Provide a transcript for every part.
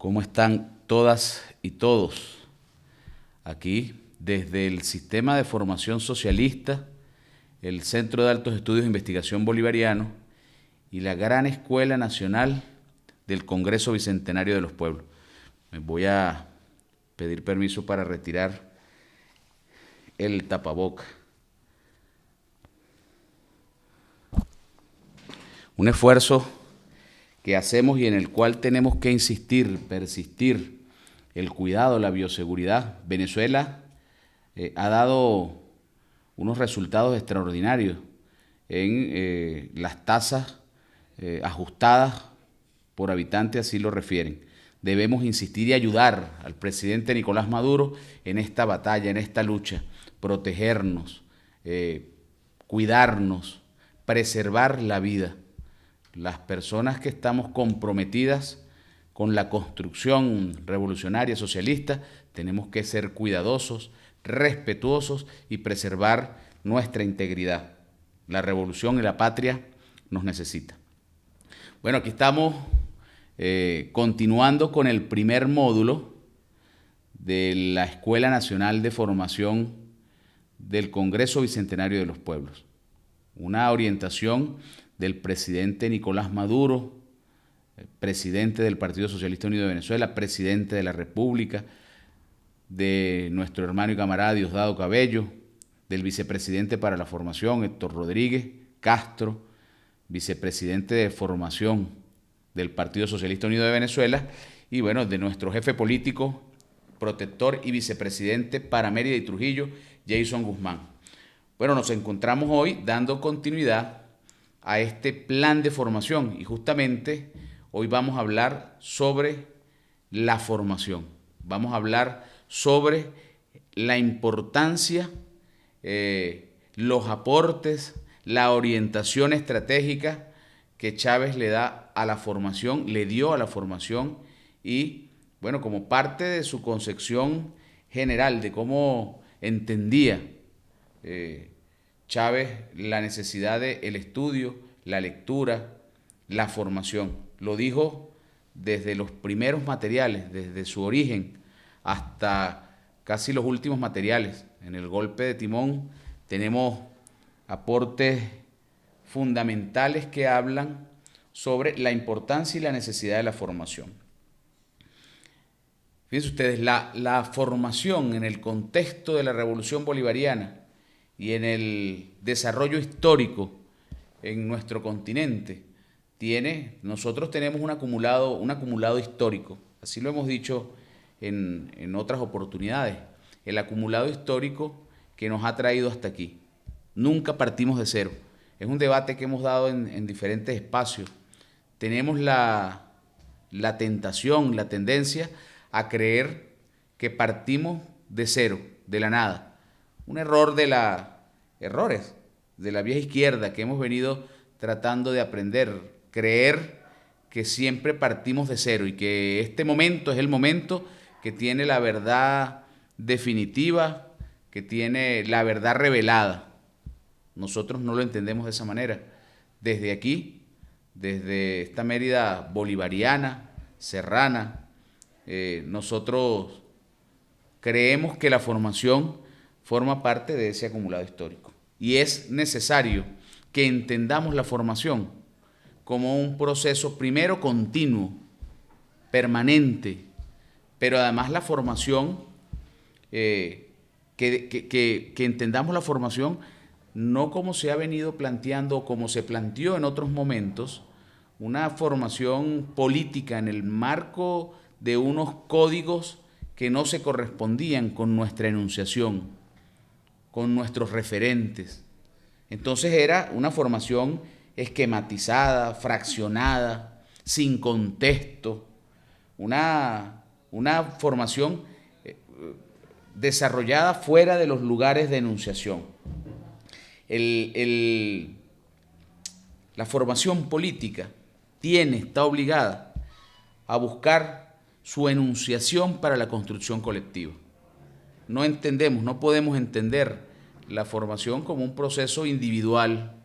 ¿Cómo están todas y todos? Aquí, desde el Sistema de Formación Socialista, el Centro de Altos Estudios de Investigación Bolivariano y la Gran Escuela Nacional del Congreso Bicentenario de los Pueblos. Me voy a pedir permiso para retirar el tapaboca. Un esfuerzo que hacemos y en el cual tenemos que insistir, persistir, el cuidado, la bioseguridad. Venezuela ha dado unos resultados extraordinarios en las tasas ajustadas por habitante, así lo refieren. Debemos insistir y ayudar al presidente Nicolás Maduro en esta batalla, en esta lucha, protegernos, cuidarnos, preservar la vida. Las personas que estamos comprometidas con la construcción revolucionaria socialista tenemos que ser cuidadosos, respetuosos y preservar nuestra integridad. La revolución y la patria nos necesitan. Bueno, aquí estamos continuando con el primer módulo de la Escuela Nacional de Formación del Congreso Bicentenario de los Pueblos. Una orientación del presidente Nicolás Maduro, presidente del Partido Socialista Unido de Venezuela, presidente de la República, de nuestro hermano y camarada Diosdado Cabello, del vicepresidente para la formación, Héctor Rodríguez Castro, vicepresidente de formación del Partido Socialista Unido de Venezuela, y bueno, de nuestro jefe político, protector y vicepresidente para Mérida y Trujillo, Jason Guzmán. Bueno, nos encontramos hoy dando continuidad a este plan de formación y justamente hoy vamos a hablar sobre la formación. Vamos a hablar sobre la importancia, los aportes, la orientación estratégica que Chávez le da a la formación, le dio a la formación y, bueno, como parte de su concepción general de cómo entendía Chávez la necesidad del estudio, la lectura, la formación. Lo dijo desde los primeros materiales, desde su origen hasta casi los últimos materiales. En el golpe de timón tenemos aportes fundamentales que hablan sobre la importancia y la necesidad de la formación. Fíjense ustedes, la formación en el contexto de la Revolución Bolivariana y en el desarrollo histórico en nuestro continente nosotros tenemos un acumulado histórico, así lo hemos dicho en otras oportunidades, el acumulado histórico que nos ha traído hasta aquí. Nunca partimos de cero. Es un debate que hemos dado en diferentes espacios. Tenemos la tentación, la tendencia a creer que partimos de cero, de la nada. Un errores de la vieja izquierda que hemos venido tratando de aprender, creer que siempre partimos de cero y que este momento es el momento que tiene la verdad definitiva, que tiene la verdad revelada. Nosotros no lo entendemos de esa manera. Desde aquí, desde esta Mérida bolivariana, serrana, nosotros creemos que la formación forma parte de ese acumulado histórico. Y es necesario que entendamos la formación como un proceso primero continuo, permanente, pero además la formación, que entendamos la formación no como se ha venido planteando o como se planteó en otros momentos, una formación política en el marco de unos códigos que no se correspondían con nuestra enunciación, con nuestros referentes. Entonces era una formación esquematizada, fraccionada, sin contexto, una formación desarrollada fuera de los lugares de enunciación. La formación política está obligada a buscar su enunciación para la construcción colectiva. No podemos entender la formación como un proceso individual.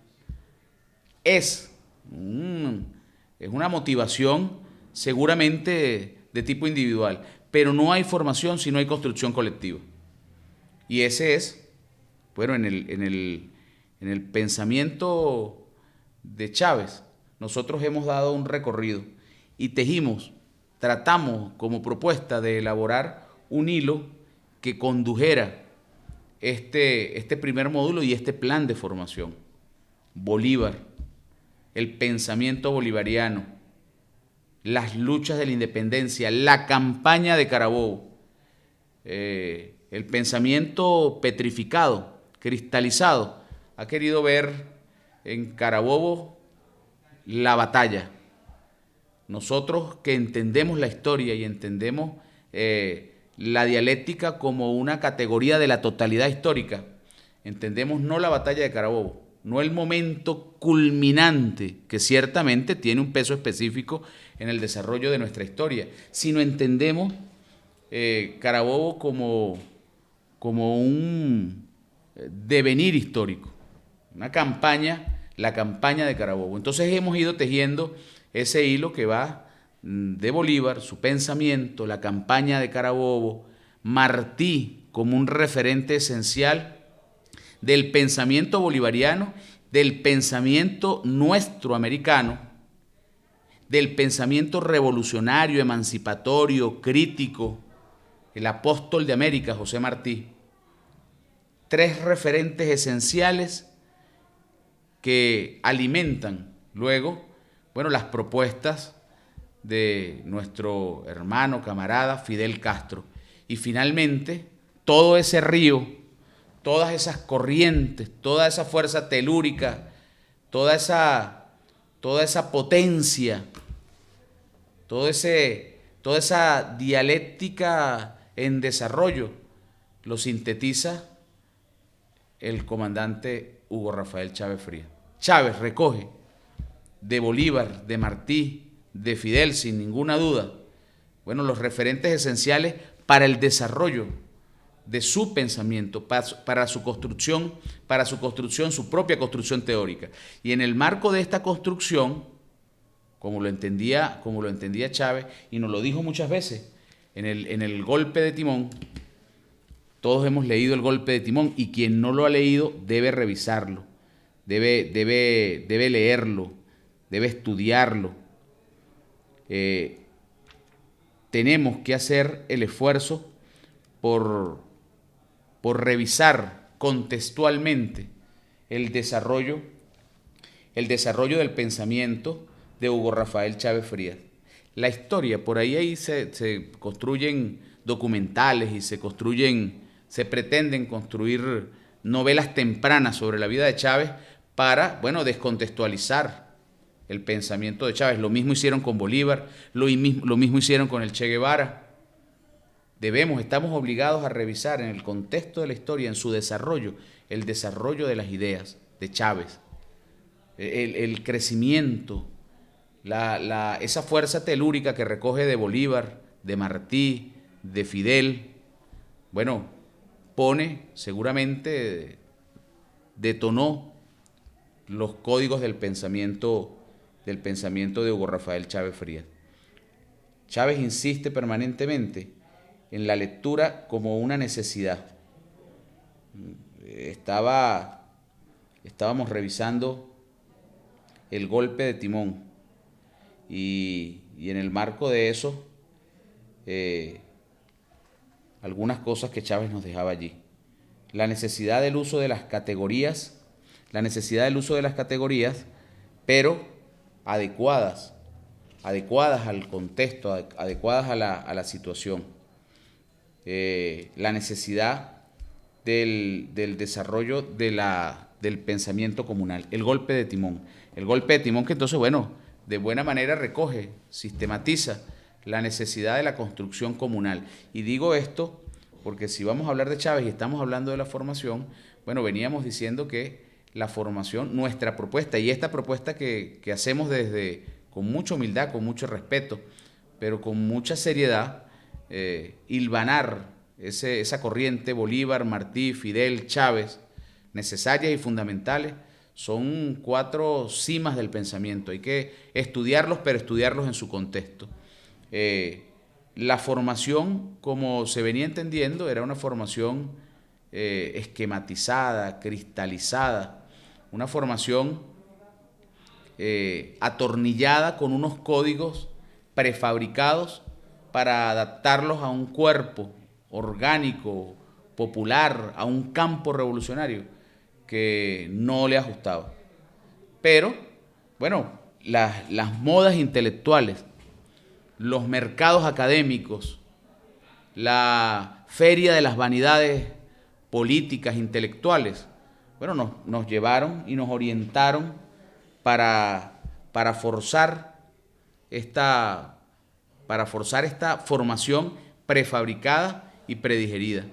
Es una motivación seguramente de tipo individual, pero no hay formación si no hay construcción colectiva. Y ese es, bueno, en el pensamiento de Chávez, nosotros hemos dado un recorrido y tratamos como propuesta de elaborar un hilo que condujera este primer módulo y este plan de formación. Bolívar, el pensamiento bolivariano, las luchas de la independencia, la campaña de Carabobo, el pensamiento petrificado, cristalizado, ha querido ver en Carabobo la batalla. Nosotros que entendemos la historia y entendemos la dialéctica como una categoría de la totalidad histórica, entendemos no la batalla de Carabobo, no el momento culminante, que ciertamente tiene un peso específico en el desarrollo de nuestra historia, sino entendemos Carabobo como un devenir histórico, una campaña, la campaña de Carabobo. Entonces hemos ido tejiendo ese hilo que va de Bolívar, su pensamiento, la campaña de Carabobo, Martí como un referente esencial del pensamiento bolivariano, del pensamiento nuestro americano, del pensamiento revolucionario, emancipatorio, crítico, el apóstol de América, José Martí. Tres referentes esenciales que alimentan luego, bueno, las propuestas de nuestro hermano, camarada Fidel Castro. Y finalmente, todo ese río, todas esas corrientes, toda esa fuerza telúrica, toda esa potencia, toda esa dialéctica en desarrollo, lo sintetiza el comandante Hugo Rafael Chávez Frías. Chávez recoge de Bolívar, de Martí, de Fidel, sin ninguna duda, bueno, los referentes esenciales para el desarrollo de su pensamiento, para su construcción, su propia construcción teórica. Y en el marco de esta construcción, como lo entendía Chávez, y nos lo dijo muchas veces, en el golpe de timón, todos hemos leído el golpe de timón, y quien no lo ha leído debe revisarlo, debe leerlo, debe estudiarlo. Tenemos que hacer el esfuerzo por revisar contextualmente el desarrollo del pensamiento de Hugo Rafael Chávez Frías. La historia, por ahí se construyen documentales y se pretenden construir novelas tempranas sobre la vida de Chávez para, bueno, descontextualizar el pensamiento de Chávez. Lo mismo hicieron con Bolívar, lo mismo hicieron con el Che Guevara. Estamos obligados a revisar en el contexto de la historia, en su desarrollo, el desarrollo de las ideas de Chávez, el crecimiento, esa fuerza telúrica que recoge de Bolívar, de Martí, de Fidel. Bueno, seguramente detonó los códigos del pensamiento de Hugo Rafael Chávez Frías. Chávez insiste permanentemente en la lectura como una necesidad. Estábamos revisando el golpe de timón y en el marco de eso algunas cosas que Chávez nos dejaba allí. La necesidad del uso de las categorías, pero adecuadas al contexto, adecuadas a la situación. La necesidad del desarrollo del pensamiento comunal, el golpe de timón. El golpe de timón que entonces, bueno, de buena manera recoge, sistematiza la necesidad de la construcción comunal. Y digo esto porque si vamos a hablar de Chávez y estamos hablando de la formación, bueno, veníamos diciendo que la formación, nuestra propuesta, y esta propuesta que hacemos con mucha humildad, con mucho respeto, pero con mucha seriedad, hilvanar esa corriente Bolívar, Martí, Fidel, Chávez, necesarias y fundamentales, son 4 cimas del pensamiento. Hay que estudiarlos, pero estudiarlos en su contexto. la formación, como se venía entendiendo, era una formación esquematizada, cristalizada, una formación atornillada con unos códigos prefabricados para adaptarlos a un cuerpo orgánico, popular, a un campo revolucionario que no le ajustaba. Pero, bueno, las modas intelectuales, los mercados académicos, la feria de las vanidades políticas, intelectuales, bueno, nos llevaron y nos orientaron para forzar esta formación prefabricada y predigerida,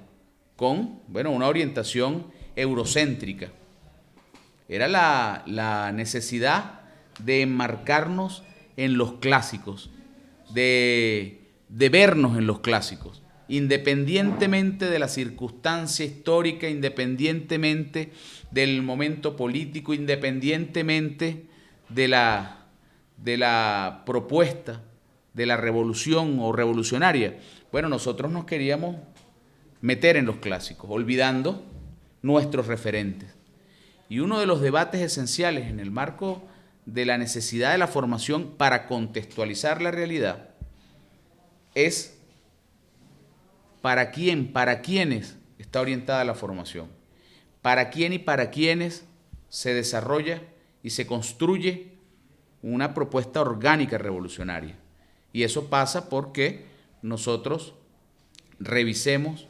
con, bueno, una orientación eurocéntrica. Era la necesidad de enmarcarnos en los clásicos, de vernos en los clásicos, independientemente de la circunstancia histórica, independientemente del momento político, independientemente de la propuesta de la revolución o revolucionaria. Bueno, nosotros nos queríamos meter en los clásicos, olvidando nuestros referentes. Y uno de los debates esenciales en el marco de la necesidad de la formación para contextualizar la realidad es para quién, para quiénes está orientada la formación, para quién y para quiénes se desarrolla y se construye una propuesta orgánica revolucionaria. Y eso pasa porque nosotros revisemos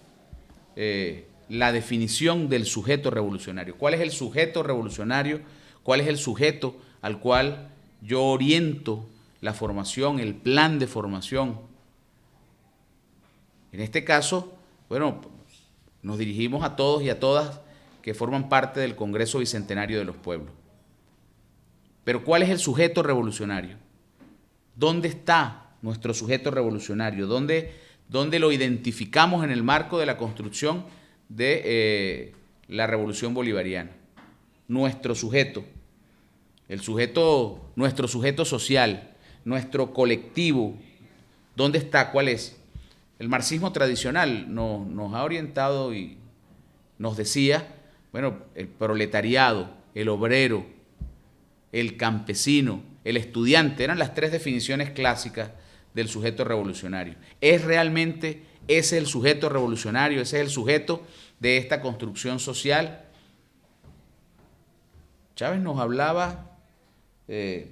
la definición del sujeto revolucionario. ¿Cuál es el sujeto revolucionario? ¿Cuál es el sujeto al cual yo oriento la formación, el plan de formación? En este caso, bueno, nos dirigimos a todos y a todas que forman parte del Congreso Bicentenario de los Pueblos. Pero ¿cuál es el sujeto revolucionario? ¿Dónde está nuestro sujeto revolucionario? ¿Dónde lo identificamos en el marco de la construcción de la revolución bolivariana? Nuestro sujeto, nuestro sujeto social, nuestro colectivo, ¿dónde está? ¿Cuál es? El marxismo tradicional nos ha orientado y nos decía, bueno, el proletariado, el obrero, el campesino, el estudiante, eran las tres definiciones clásicas del sujeto revolucionario. ¿Es realmente ese el sujeto revolucionario? ¿Ese es el sujeto de esta construcción social? Chávez nos hablaba de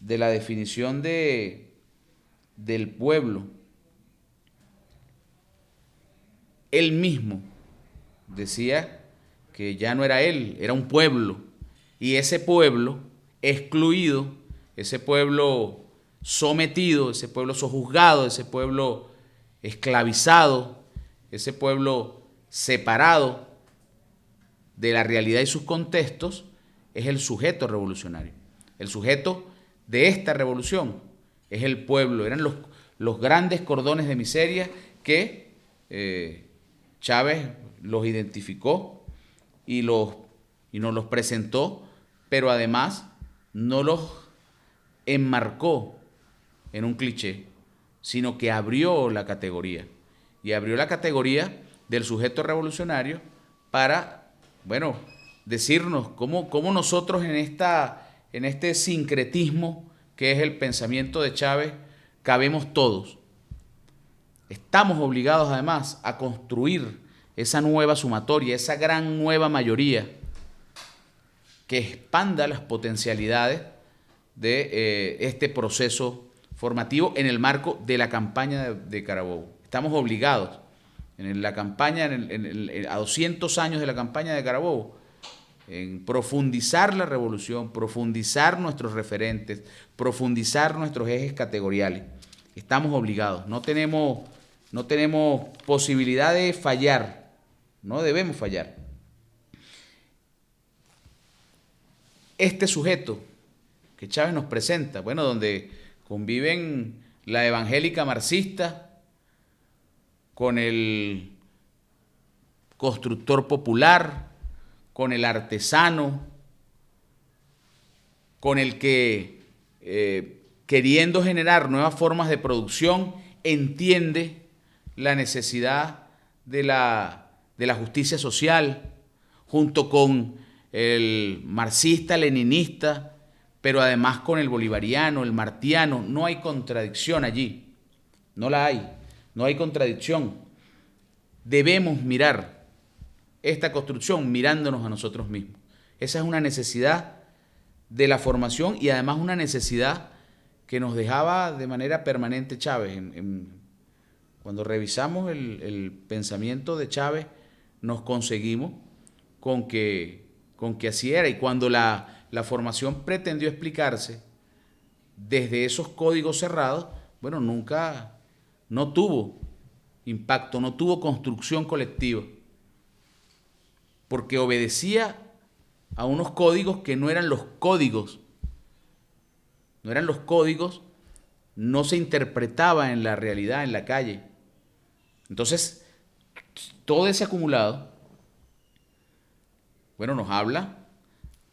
la definición del pueblo. Él mismo decía que ya no era él, era un pueblo. Y ese pueblo excluido, ese pueblo sometido, ese pueblo sojuzgado, ese pueblo esclavizado, ese pueblo separado de la realidad y sus contextos, es el sujeto revolucionario. El sujeto de esta revolución es el pueblo. Eran los grandes cordones de miseria que Chávez los identificó y nos los presentó, pero además no los enmarcó en un cliché, sino que abrió la categoría. Y abrió la categoría del sujeto revolucionario para, bueno, decirnos cómo nosotros en este sincretismo que es el pensamiento de Chávez cabemos todos. Estamos obligados además a construir esa nueva sumatoria, esa gran nueva mayoría que expanda las potencialidades de este proceso formativo en el marco de la campaña de Carabobo. Estamos obligados en la campaña, a 200 años de la campaña de Carabobo, en profundizar la revolución, profundizar nuestros referentes, profundizar nuestros ejes categoriales. Estamos obligados, no tenemos posibilidad de fallar, no debemos fallar. Este sujeto que Chávez nos presenta, bueno, donde conviven la evangélica marxista con el constructor popular, con el artesano, con el que, queriendo generar nuevas formas de producción, entiende la necesidad de la justicia social, junto con el marxista-leninista, pero además con el bolivariano, el martiano. No hay contradicción allí, no la hay, no hay contradicción. Debemos mirar esta construcción mirándonos a nosotros mismos. Esa es una necesidad de la formación y además una necesidad que nos dejaba de manera permanente Chávez. Cuando revisamos el pensamiento de Chávez, nos conseguimos con que así era. Y cuando la formación pretendió explicarse desde esos códigos cerrados, bueno, no tuvo impacto, no tuvo construcción colectiva, porque obedecía a unos códigos que no eran los códigos, no se interpretaba en la realidad, en la calle. Entonces, todo ese acumulado, bueno, nos habla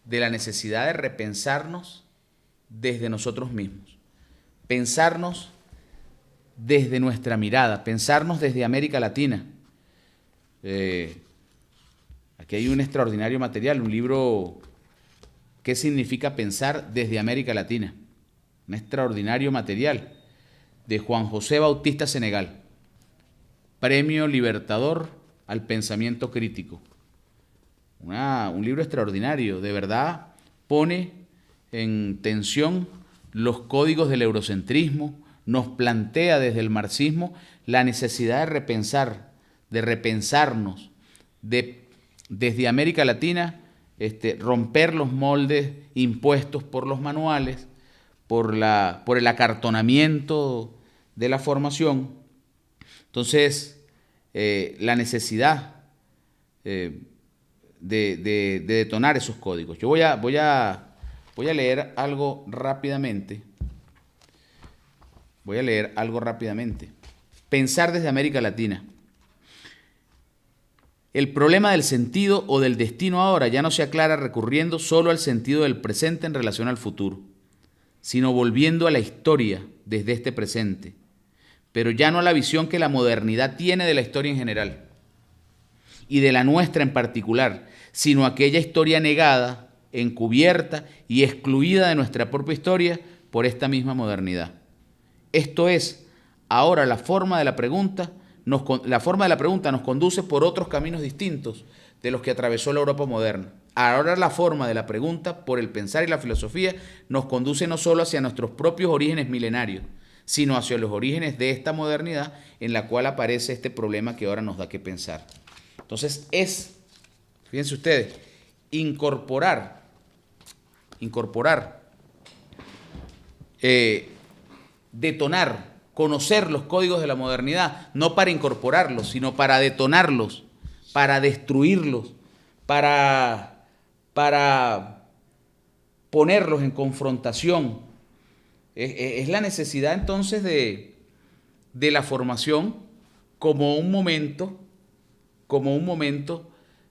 de la necesidad de repensarnos desde nosotros mismos, pensarnos desde nuestra mirada, pensarnos desde América Latina. Aquí hay un extraordinario material, un libro, ¿qué significa pensar desde América Latina? Un extraordinario material de Juan José Bautista Senegal, Premio Libertador al Pensamiento Crítico. Un libro extraordinario, de verdad pone en tensión los códigos del eurocentrismo, nos plantea desde el marxismo la necesidad de repensar, de repensarnos, desde América Latina, romper los moldes impuestos por los manuales, por el acartonamiento de la formación. Entonces, la necesidad de detonar esos códigos. Yo voy a leer algo rápidamente. Pensar desde América Latina. El problema del sentido o del destino ahora ya no se aclara recurriendo solo al sentido del presente en relación al futuro, sino volviendo a la historia desde este presente, pero ya no a la visión que la modernidad tiene de la historia en general y de la nuestra en particular, sino aquella historia negada, encubierta y excluida de nuestra propia historia por esta misma modernidad. Esto es, ahora la forma de la pregunta nos conduce por otros caminos distintos de los que atravesó la Europa moderna. Ahora la forma de la pregunta, por el pensar y la filosofía, nos conduce no solo hacia nuestros propios orígenes milenarios, sino hacia los orígenes de esta modernidad en la cual aparece este problema que ahora nos da que pensar. Entonces fíjense ustedes, incorporar, detonar, conocer los códigos de la modernidad, no para incorporarlos, sino para detonarlos, para destruirlos, para ponerlos en confrontación. Es la necesidad entonces de la formación como un momento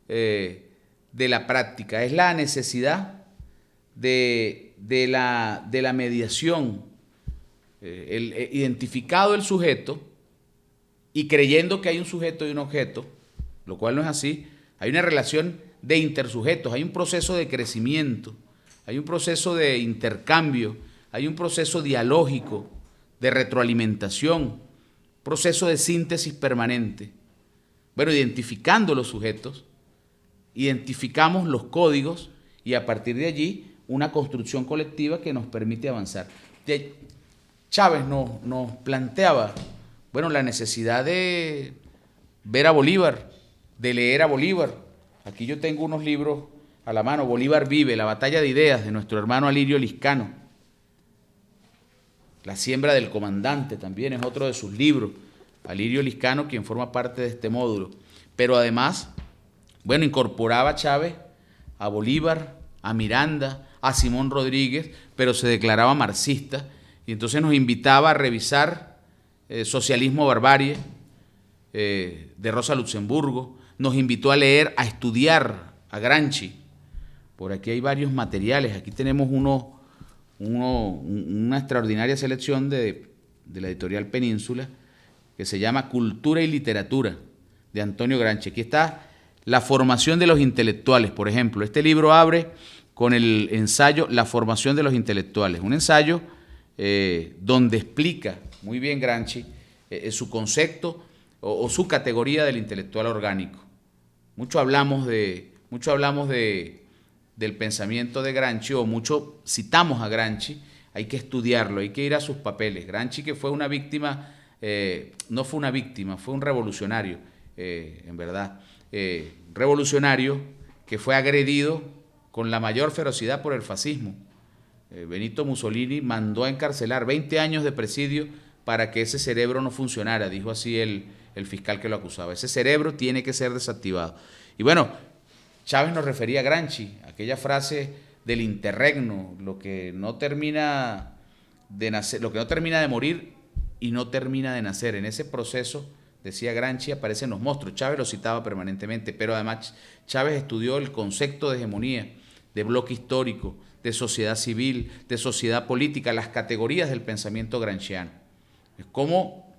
de la práctica. Es la necesidad de la mediación. Identificado el sujeto y creyendo que hay un sujeto y un objeto, lo cual no es así, hay una relación de intersujetos, hay un proceso de crecimiento, hay un proceso de intercambio, hay un proceso dialógico, de retroalimentación, proceso de síntesis permanente. Bueno, identificando los sujetos, identificamos los códigos y a partir de allí una construcción colectiva que nos permite avanzar. Chávez nos planteaba, bueno, la necesidad de ver a Bolívar, de leer a Bolívar. Aquí yo tengo unos libros a la mano, Bolívar vive, la batalla de ideas de nuestro hermano Alirio Liscano. La siembra del comandante también es otro de sus libros. Alirio Liscano, quien forma parte de este módulo. Pero además, bueno, incorporaba Chávez a Bolívar, a Miranda, a Simón Rodríguez, pero se declaraba marxista. Y entonces nos invitaba a revisar Socialismo Barbarie, de Rosa Luxemburgo. Nos invitó a leer, a estudiar a Gramsci. Por aquí hay varios materiales. Aquí tenemos una extraordinaria selección de la editorial Península, que se llama Cultura y Literatura, de Antonio Gramsci. Aquí está la formación de los intelectuales, por ejemplo. Este libro abre con el ensayo La formación de los intelectuales, un ensayo donde explica muy bien Gramsci su concepto o su categoría del intelectual orgánico. Mucho hablamos del pensamiento de Gramsci, o mucho citamos a Gramsci. Hay que estudiarlo, hay que ir a sus papeles. Gramsci, que fue una víctima, no fue una víctima, fue un revolucionario, en verdad. Revolucionario que fue agredido con la mayor ferocidad por el fascismo. Benito Mussolini mandó a encarcelar 20 años de presidio para que ese cerebro no funcionara, dijo así el fiscal que lo acusaba. Ese cerebro tiene que ser desactivado. Y bueno, Chávez nos refería a Gramsci, aquella frase del interregno, lo que no termina de nacer, lo que no termina de morir y no termina de nacer. En ese proceso, decía Gramsci, aparecen los monstruos. Chávez lo citaba permanentemente, pero además Chávez estudió el concepto de hegemonía, de bloque histórico, de sociedad civil, de sociedad política, las categorías del pensamiento gramsciano. Es cómo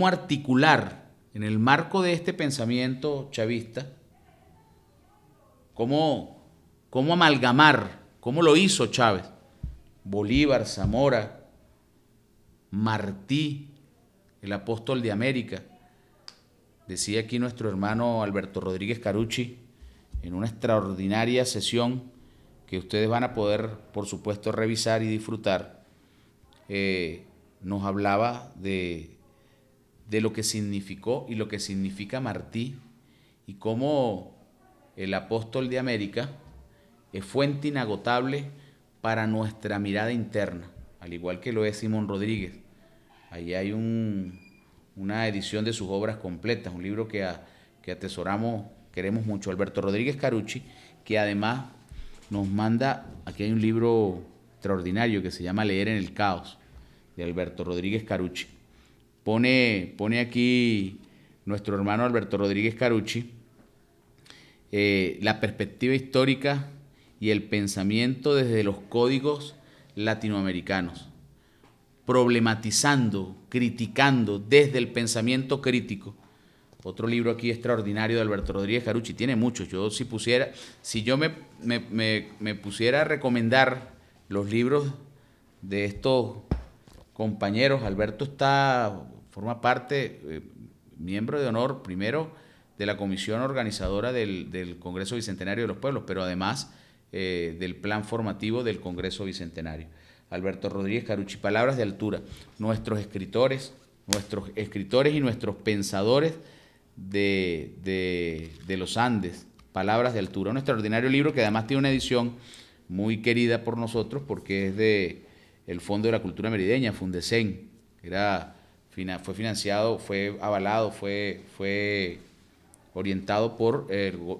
articular en el marco de este pensamiento chavista, cómo amalgamar, cómo lo hizo Chávez, Bolívar, Zamora, Martí, el apóstol de América. Decía aquí nuestro hermano Alberto Rodríguez Carucci, en una extraordinaria sesión que ustedes van a poder, por supuesto, revisar y disfrutar, nos hablaba de lo que significó y lo que significa Martí, y cómo el apóstol de América es fuente inagotable para nuestra mirada interna, al igual que lo es Simón Rodríguez. Ahí hay una edición de sus obras completas, un libro que atesoramos, queremos mucho. Alberto Rodríguez Carucci, que además nos manda, aquí hay un libro extraordinario que se llama Leer en el Caos, de Alberto Rodríguez Carucci. Pone aquí nuestro hermano Alberto Rodríguez Carucci la perspectiva histórica y el pensamiento desde los códigos latinoamericanos, problematizando, criticando desde el pensamiento crítico. Otro libro aquí extraordinario de Alberto Rodríguez Carucci, tiene muchos. Si yo me pusiera a recomendar los libros de estos compañeros, Alberto forma parte, miembro de honor, primero de la comisión organizadora del Congreso Bicentenario de los Pueblos, pero además del plan formativo del Congreso Bicentenario. Alberto Rodríguez Carucci, palabras de altura. Nuestros escritores y nuestros pensadores de los Andes, palabras de altura. Un extraordinario libro que además tiene una edición muy querida por nosotros porque es del Fondo de la Cultura Merideña, Fundecen. Fue financiado, fue avalado, fue orientado por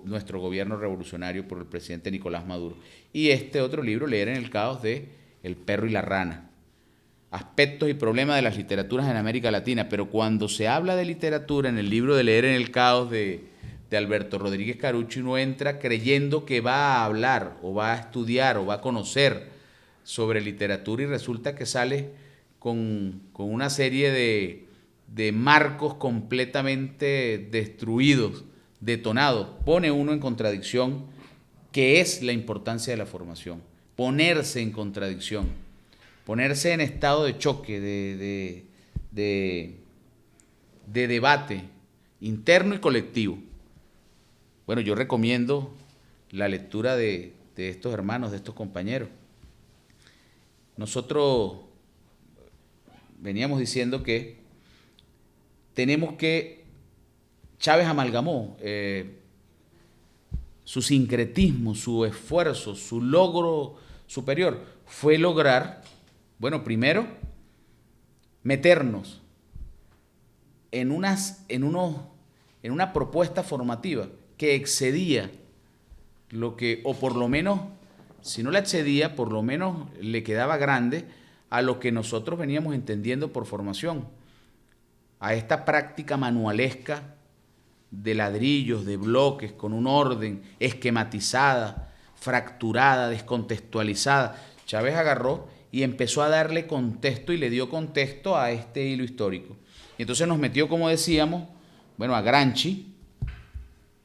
nuestro gobierno revolucionario, por el presidente Nicolás Maduro. Y este otro libro, Leer en el Caos, de El perro y la rana. Aspectos y problemas de las literaturas en América Latina. Pero cuando se habla de literatura en el libro de Leer en el Caos de Alberto Rodríguez Carucci, uno entra creyendo que va a hablar o va a estudiar o va a conocer sobre literatura, y resulta que sale con una serie de marcos completamente destruidos, detonados. Pone uno en contradicción, que es la importancia de la formación. Ponerse en contradicción, ponerse en estado de choque, de debate interno y colectivo. Bueno, yo recomiendo la lectura de estos hermanos, de estos compañeros. Nosotros veníamos diciendo que Chávez amalgamó su sincretismo, su esfuerzo, su logro superior fue lograr, bueno, primero, meternos en una propuesta formativa que excedía lo que, o por lo menos, si no la excedía, por lo menos le quedaba grande a lo que nosotros veníamos entendiendo por formación, a esta práctica manualesca de ladrillos, de bloques, con un orden, esquematizada, fracturada, descontextualizada. Chávez agarró y empezó a darle contexto y le dio contexto a este hilo histórico. Y entonces nos metió, como decíamos, bueno, a Gramsci,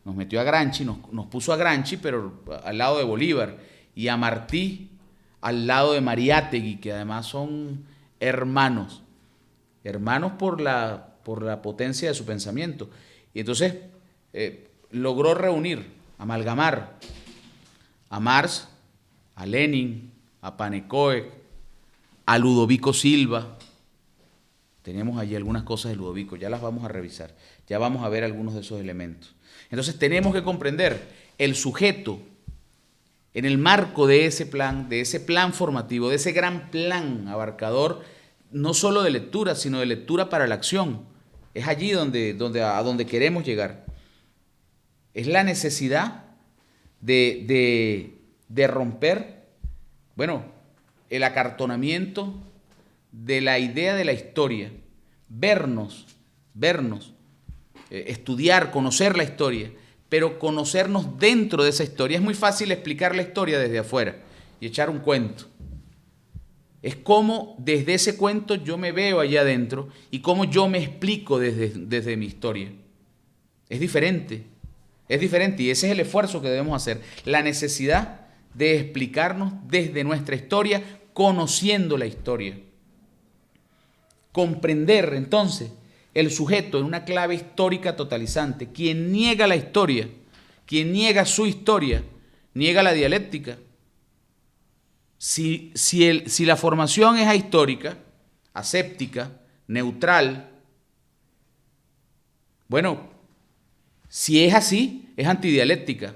nos puso a Gramsci, pero al lado de Bolívar, y a Martí al lado de Mariátegui, que además son hermanos por la potencia de su pensamiento. Y entonces logró reunir, amalgamar a Marx, a Lenin, a Panecoek, a Ludovico Silva. Tenemos allí algunas cosas de Ludovico, ya las vamos a revisar, ya vamos a ver algunos de esos elementos. Entonces tenemos que comprender el sujeto en el marco de ese plan formativo, de ese gran plan abarcador, no solo de lectura, sino de lectura para la acción. Es allí a donde queremos llegar. Es la necesidad de romper, bueno, el acartonamiento de la idea de la historia, vernos, estudiar, conocer la historia, pero conocernos dentro de esa historia. Es muy fácil explicar la historia desde afuera y echar un cuento. Es como desde ese cuento yo me veo allá adentro y cómo yo me explico desde mi historia. Es diferente y ese es el esfuerzo que debemos hacer. La necesidad de explicarnos desde nuestra historia, conociendo la historia. Comprender entonces el sujeto en una clave histórica totalizante. Quien niega la historia, quien niega su historia, niega la dialéctica. Si la formación es ahistórica, aséptica, neutral, bueno, si es así, es antidialéctica.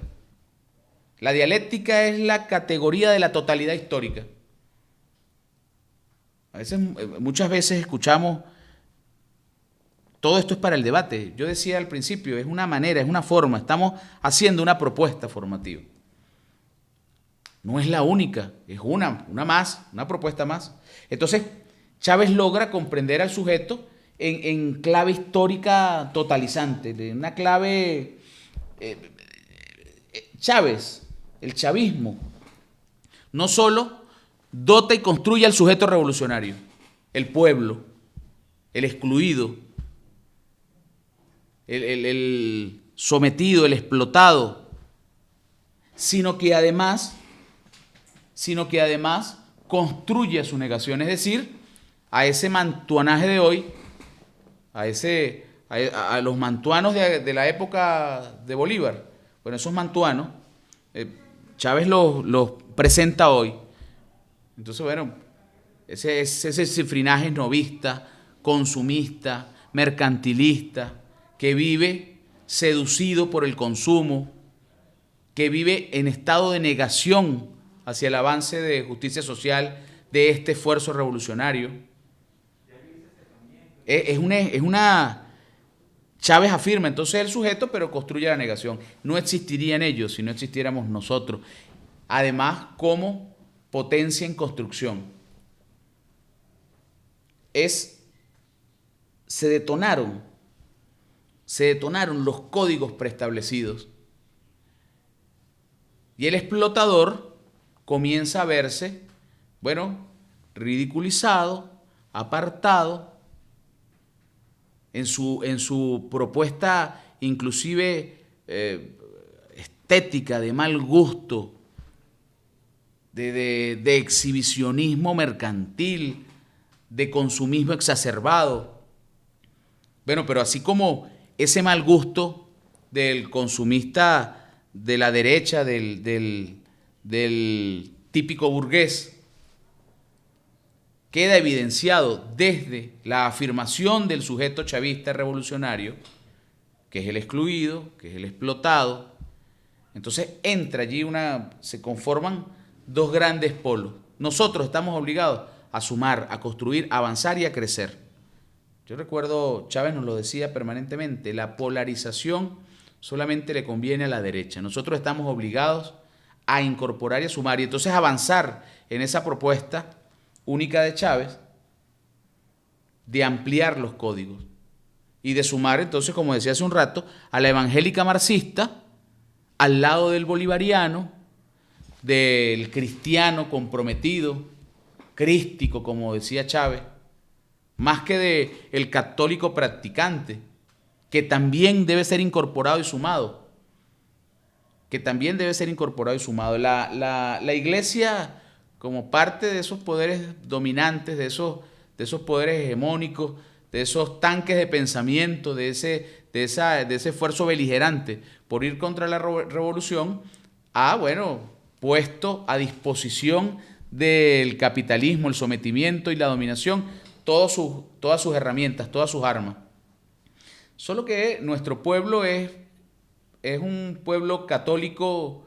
La dialéctica es la categoría de la totalidad histórica. Muchas veces escuchamos, todo esto es para el debate. Yo decía al principio, es una manera, es una forma, estamos haciendo una propuesta formativa. No es la única, es una más, una propuesta más. Entonces, Chávez logra comprender al sujeto en clave histórica totalizante, en una clave... Chávez, el chavismo, no solo dota y construye al sujeto revolucionario, el pueblo, el excluido, el sometido, el explotado, sino que además construye a su negación, es decir, a ese mantuanaje de hoy, a los mantuanos de la época de Bolívar. Bueno, esos mantuanos, Chávez los presenta hoy. Entonces, bueno, ese cifrinaje novista, consumista, mercantilista, que vive seducido por el consumo, que vive en estado de negación hacia el avance de justicia social de este esfuerzo revolucionario. Es una Chávez afirma entonces el sujeto, pero construye la negación. No existirían ellos si no existiéramos nosotros. Además, como potencia en construcción. Se detonaron los códigos preestablecidos. Y el explotador comienza a verse, bueno, ridiculizado, apartado, en su propuesta inclusive estética, de mal gusto, de exhibicionismo mercantil, de consumismo exacerbado. Bueno, pero así como ese mal gusto del consumista de la derecha, del típico burgués, queda evidenciado desde la afirmación del sujeto chavista revolucionario, que es el excluido, que es el explotado. Entonces entra allí se conforman dos grandes polos. Nosotros estamos obligados a sumar, a construir, a avanzar y a crecer. Yo recuerdo, Chávez nos lo decía permanentemente, la polarización solamente le conviene a la derecha. Nosotros estamos obligados a incorporar y a sumar y entonces avanzar en esa propuesta única de Chávez, de ampliar los códigos y de sumar entonces, como decía hace un rato, a la evangélica marxista al lado del bolivariano, del cristiano comprometido, crístico, como decía Chávez, más que de el católico practicante, que también debe ser incorporado y sumado, La iglesia, como parte de esos poderes dominantes, de esos poderes hegemónicos, de esos tanques de pensamiento, de ese esfuerzo beligerante por ir contra la revolución, ha, puesto a disposición del capitalismo, el sometimiento y la dominación, todas sus herramientas, todas sus armas. Solo que nuestro pueblo es un pueblo católico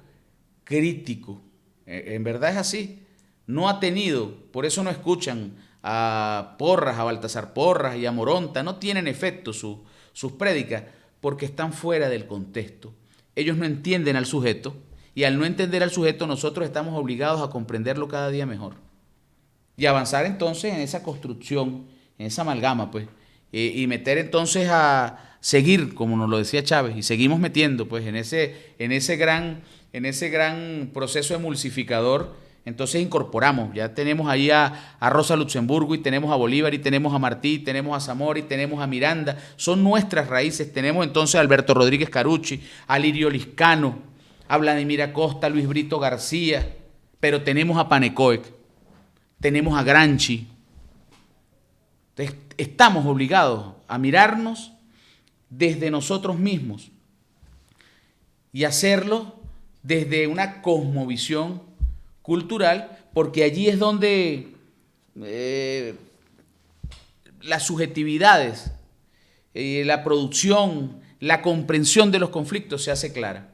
crítico. En verdad es así. No ha tenido, por eso no escuchan a Porras, a Baltasar Porras y a Moronta, no tienen efecto sus prédicas, porque están fuera del contexto. Ellos no entienden al sujeto, y al no entender al sujeto nosotros estamos obligados a comprenderlo cada día mejor. Y avanzar entonces en esa construcción, en esa amalgama, pues, y meter entonces a seguir, como nos lo decía Chávez, y seguimos metiendo pues en ese gran proceso emulsificador. Entonces incorporamos, ya tenemos ahí a Rosa Luxemburgo, y tenemos a Bolívar, y tenemos a Martí, y tenemos a Zamora, y tenemos a Miranda. Son nuestras raíces. Tenemos entonces a Alberto Rodríguez Carucci, a Lirio Liscano, a Vladimir Acosta, a Luis Brito García, pero tenemos a Panecoek, tenemos a Granchi. Entonces, estamos obligados a mirarnos desde nosotros mismos y hacerlo desde una cosmovisión cultural, porque allí es donde las subjetividades, la producción, la comprensión de los conflictos se hace clara.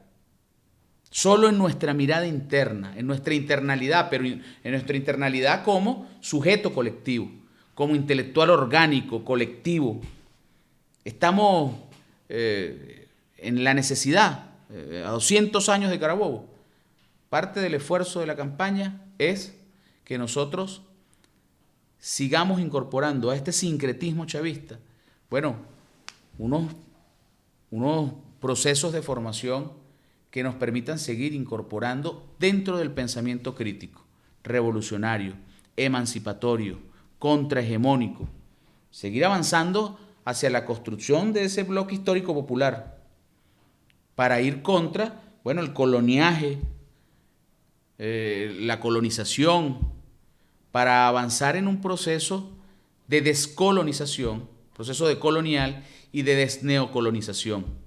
Solo en nuestra mirada interna, en nuestra internalidad, pero en nuestra internalidad como sujeto colectivo, como intelectual orgánico, colectivo. Estamos en la necesidad, a 200 años de Carabobo. Parte del esfuerzo de la campaña es que nosotros sigamos incorporando a este sincretismo chavista, unos procesos de formación que nos permitan seguir incorporando dentro del pensamiento crítico, revolucionario, emancipatorio, contrahegemónico, seguir avanzando hacia la construcción de ese bloque histórico popular para ir contra, el coloniaje, la colonización, para avanzar en un proceso de descolonización, proceso decolonial y de desneocolonización.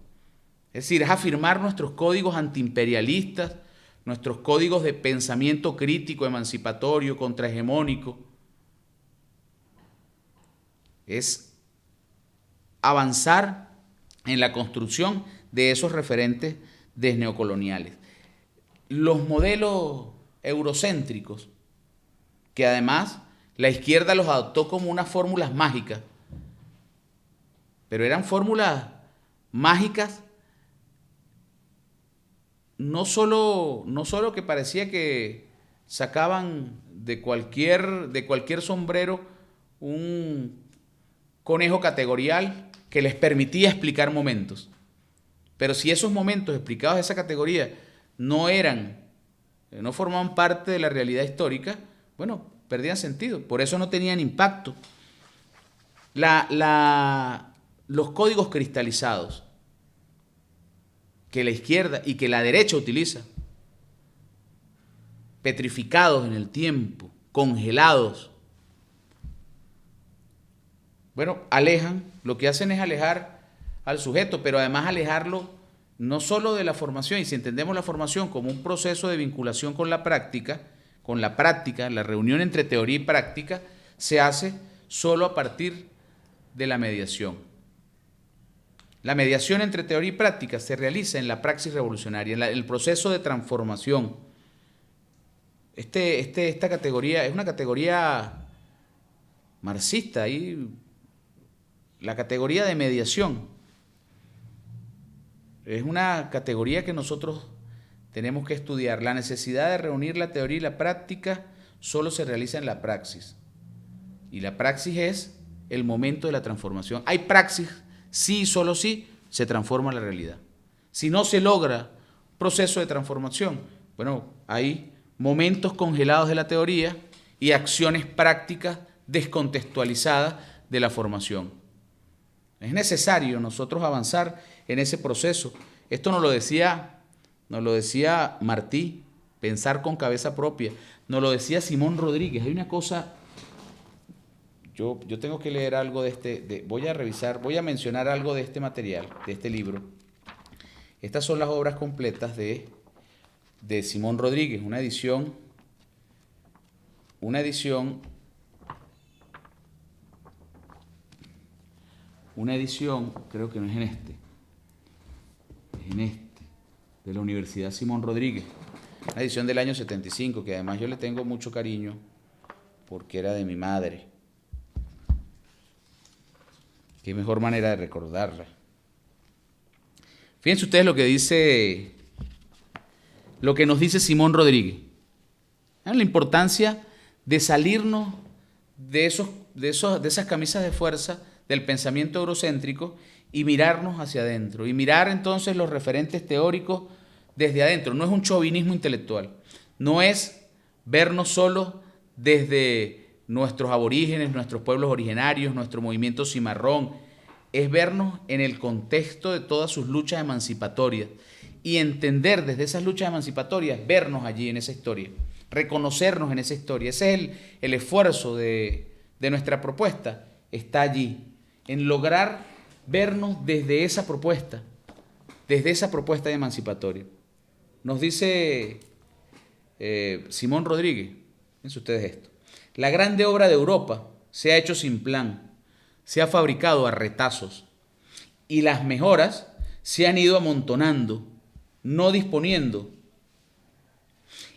Es decir, es afirmar nuestros códigos antiimperialistas, nuestros códigos de pensamiento crítico, emancipatorio, contrahegemónico. Es avanzar en la construcción de esos referentes desneocoloniales. Los modelos eurocéntricos, que además la izquierda los adoptó como unas fórmulas mágicas, pero eran fórmulas mágicas no solo que parecía que sacaban de cualquier sombrero un conejo categorial que les permitía explicar momentos. Pero si esos momentos explicados de esa categoría no formaban parte de la realidad histórica, perdían sentido. Por eso no tenían impacto. Los códigos cristalizados que la izquierda y que la derecha utiliza, petrificados en el tiempo, congelados, alejan, lo que hacen es alejar al sujeto, pero además alejarlo no solo de la formación, y si entendemos la formación como un proceso de vinculación con la práctica, la reunión entre teoría y práctica se hace solo a partir de la mediación. La mediación entre teoría y práctica se realiza en la praxis revolucionaria, en el proceso de transformación. Esta categoría es una categoría marxista, la categoría de mediación. Es una categoría que nosotros tenemos que estudiar. La necesidad de reunir la teoría y la práctica solo se realiza en la praxis. Y la praxis es el momento de la transformación. Hay praxis, sí, solo sí, se transforma la realidad. Si no se logra proceso de transformación, hay momentos congelados de la teoría y acciones prácticas descontextualizadas de la formación. Es necesario nosotros avanzar en ese proceso. Esto nos lo decía Martí, pensar con cabeza propia. Nos lo decía Simón Rodríguez. Hay una cosa, yo tengo que leer algo voy a mencionar algo de este material, de este libro. Estas son las obras completas de Simón Rodríguez, una edición, creo que no es en este, es en este, de la Universidad Simón Rodríguez, una edición del año 75, que además yo le tengo mucho cariño porque era de mi madre. Qué mejor manera de recordarla. Fíjense ustedes lo que nos dice Simón Rodríguez. La importancia de salirnos de esas camisas de fuerza del pensamiento eurocéntrico y mirarnos hacia adentro. Y mirar entonces los referentes teóricos desde adentro. No es un chauvinismo intelectual. No es vernos solo desde nuestros aborígenes, nuestros pueblos originarios, nuestro movimiento cimarrón. Es vernos en el contexto de todas sus luchas emancipatorias y entender desde esas luchas emancipatorias, vernos allí en esa historia, reconocernos en esa historia. Ese es el esfuerzo de nuestra propuesta, está allí, en lograr vernos desde esa propuesta emancipatoria. Nos dice Simón Rodríguez, fíjense ustedes esto: la grande obra de Europa se ha hecho sin plan, se ha fabricado a retazos, y las mejoras se han ido amontonando, no disponiendo.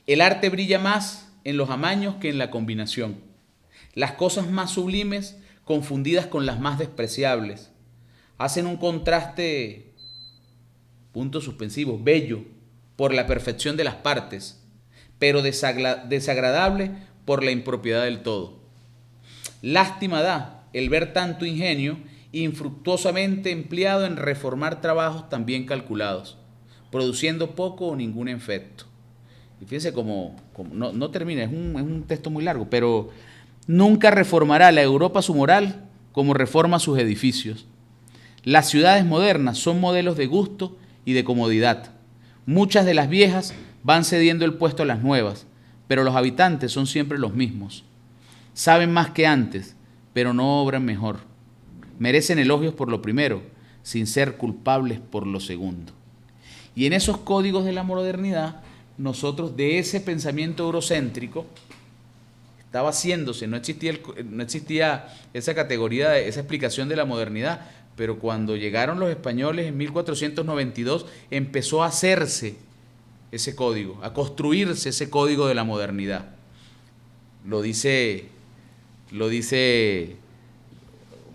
El arte brilla más en los amaños que en la combinación. Las cosas más sublimes confundidas con las más despreciables hacen un contraste, puntos suspensivos, bello por la perfección de las partes, pero desagradable por la impropiedad del todo. Lástima da el ver tanto ingenio infructuosamente empleado en reformar trabajos tan bien calculados, produciendo poco o ningún efecto. Y fíjense cómo no termina, es un texto muy largo, pero nunca reformará la Europa su moral como reforma sus edificios. Las ciudades modernas son modelos de gusto y de comodidad. Muchas de las viejas van cediendo el puesto a las nuevas, pero los habitantes son siempre los mismos. Saben más que antes, pero no obran mejor. Merecen elogios por lo primero, sin ser culpables por lo segundo. Y en esos códigos de la modernidad, nosotros de ese pensamiento eurocéntrico estaba haciéndose, no existía esa categoría, esa explicación de la modernidad, pero cuando llegaron los españoles en 1492 empezó a hacerse ese código, a construirse ese código de la modernidad. Lo dice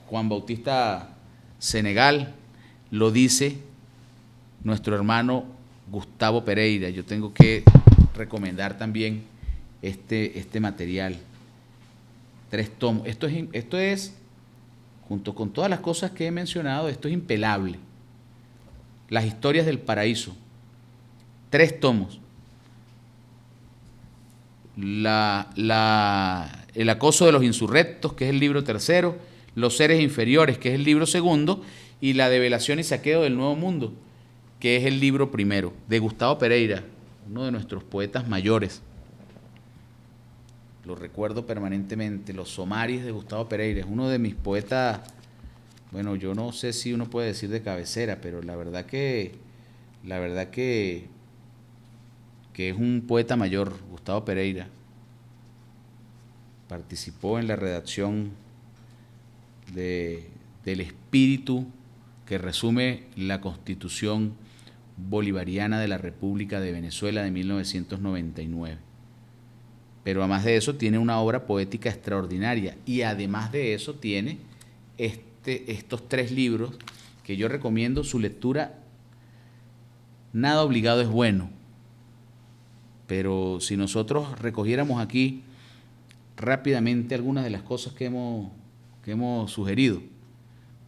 Juan Bautista Senegal, lo dice nuestro hermano Gustavo Pereira. Yo tengo que recomendar también este material. 3 tomos. Esto es, junto con todas las cosas que he mencionado, esto es impelable. Las historias del paraíso. 3 tomos. El acoso de los insurrectos, que es el libro 3, Los seres inferiores, que es el libro 2, y La develación y saqueo del Nuevo Mundo, que es el libro 1, de Gustavo Pereira, uno de nuestros poetas mayores. Lo recuerdo permanentemente, Los Somaris de Gustavo Pereira, es uno de mis poetas, bueno, yo no sé si uno puede decir de cabecera, pero la verdad que es un poeta mayor, Gustavo Pereira. Participó en la redacción del espíritu que resume la Constitución Bolivariana de la República de Venezuela de 1999. Pero además de eso tiene una obra poética extraordinaria, y además de eso tiene estos 3 libros que yo recomiendo su lectura. Nada obligado es bueno, pero si nosotros recogiéramos aquí rápidamente algunas de las cosas que hemos sugerido,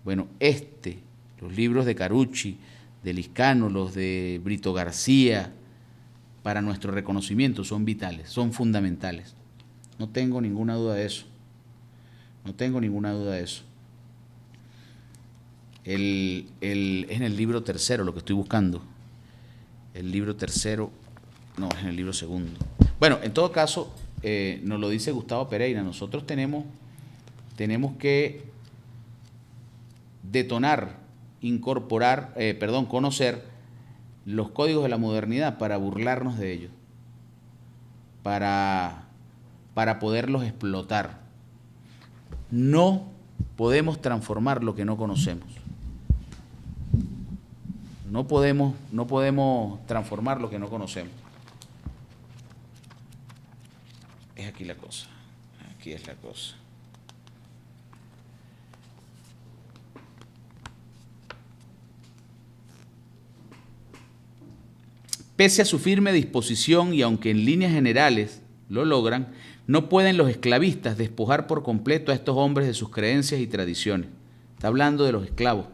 bueno, los libros de Carucci, de Liscano, los de Brito García, para nuestro reconocimiento son vitales, son fundamentales. No tengo ninguna duda de eso. No tengo ninguna duda de eso. Es en el libro tercero lo que estoy buscando. El libro tercero, no, es en el libro segundo. Bueno, en todo caso, nos lo dice Gustavo Pereira. Nosotros tenemos que detonar, incorporar, conocer los códigos de la modernidad para burlarnos de ellos, para poderlos explotar. No podemos transformar lo que no conocemos. No podemos transformar lo que no conocemos. Es aquí la cosa. Aquí es la cosa. Pese a su firme disposición y aunque en líneas generales lo logran, no pueden los esclavistas despojar por completo a estos hombres de sus creencias y tradiciones. Está hablando de los esclavos,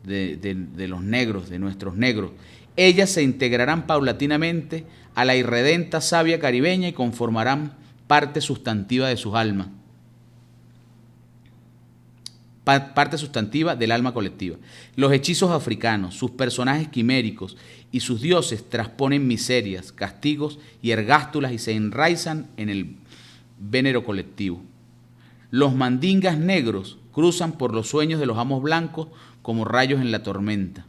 de los negros, de nuestros negros. Ellas se integrarán paulatinamente a la irredenta savia caribeña y conformarán parte sustantiva de sus almas. Parte sustantiva del alma colectiva. Los hechizos africanos, sus personajes quiméricos y sus dioses trasponen miserias, castigos y ergástulas y se enraizan en el vénero colectivo. Los mandingas negros cruzan por los sueños de los amos blancos como rayos en la tormenta.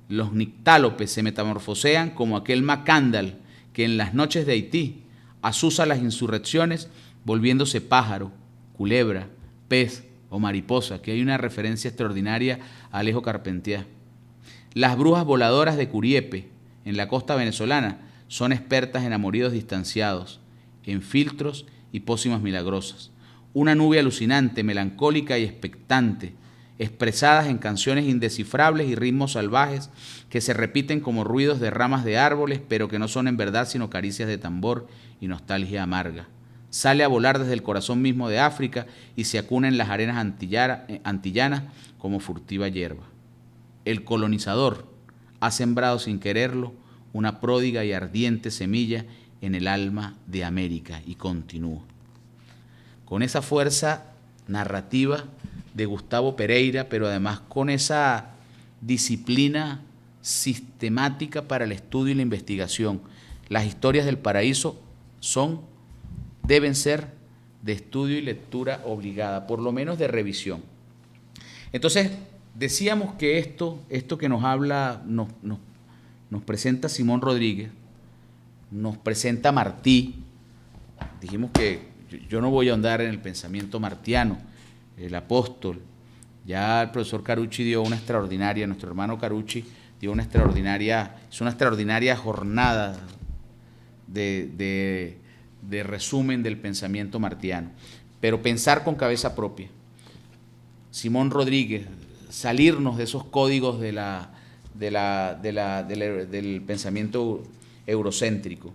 Los nictálopes se metamorfosean como aquel macándal que en las noches de Haití azuza las insurrecciones volviéndose pájaro, culebra, pez o mariposa, que hay una referencia extraordinaria a Alejo Carpentier. Las brujas voladoras de Curiepe, en la costa venezolana, son expertas en amoríos distanciados, en filtros y pócimas milagrosas. Una nube alucinante, melancólica y expectante, expresadas en canciones indescifrables y ritmos salvajes que se repiten como ruidos de ramas de árboles, pero que no son en verdad sino caricias de tambor y nostalgia amarga. Sale a volar desde el corazón mismo de África y se acuna en las arenas antillanas como furtiva hierba. El colonizador ha sembrado sin quererlo una pródiga y ardiente semilla en el alma de América y continúa. Con esa fuerza narrativa de Gustavo Pereira, pero además con esa disciplina sistemática para el estudio y la investigación. Las historias del paraíso deben ser de estudio y lectura obligada, por lo menos de revisión. Entonces, decíamos que esto que nos habla, nos presenta Simón Rodríguez, nos presenta Martí. Dijimos que yo no voy a ahondar en el pensamiento martiano, el apóstol. Ya el profesor Carucci dio una extraordinaria, nuestro hermano Carucci hizo una extraordinaria jornada de resumen del pensamiento martiano. Pero pensar con cabeza propia. Simón Rodríguez, salirnos de esos códigos del pensamiento eurocéntrico.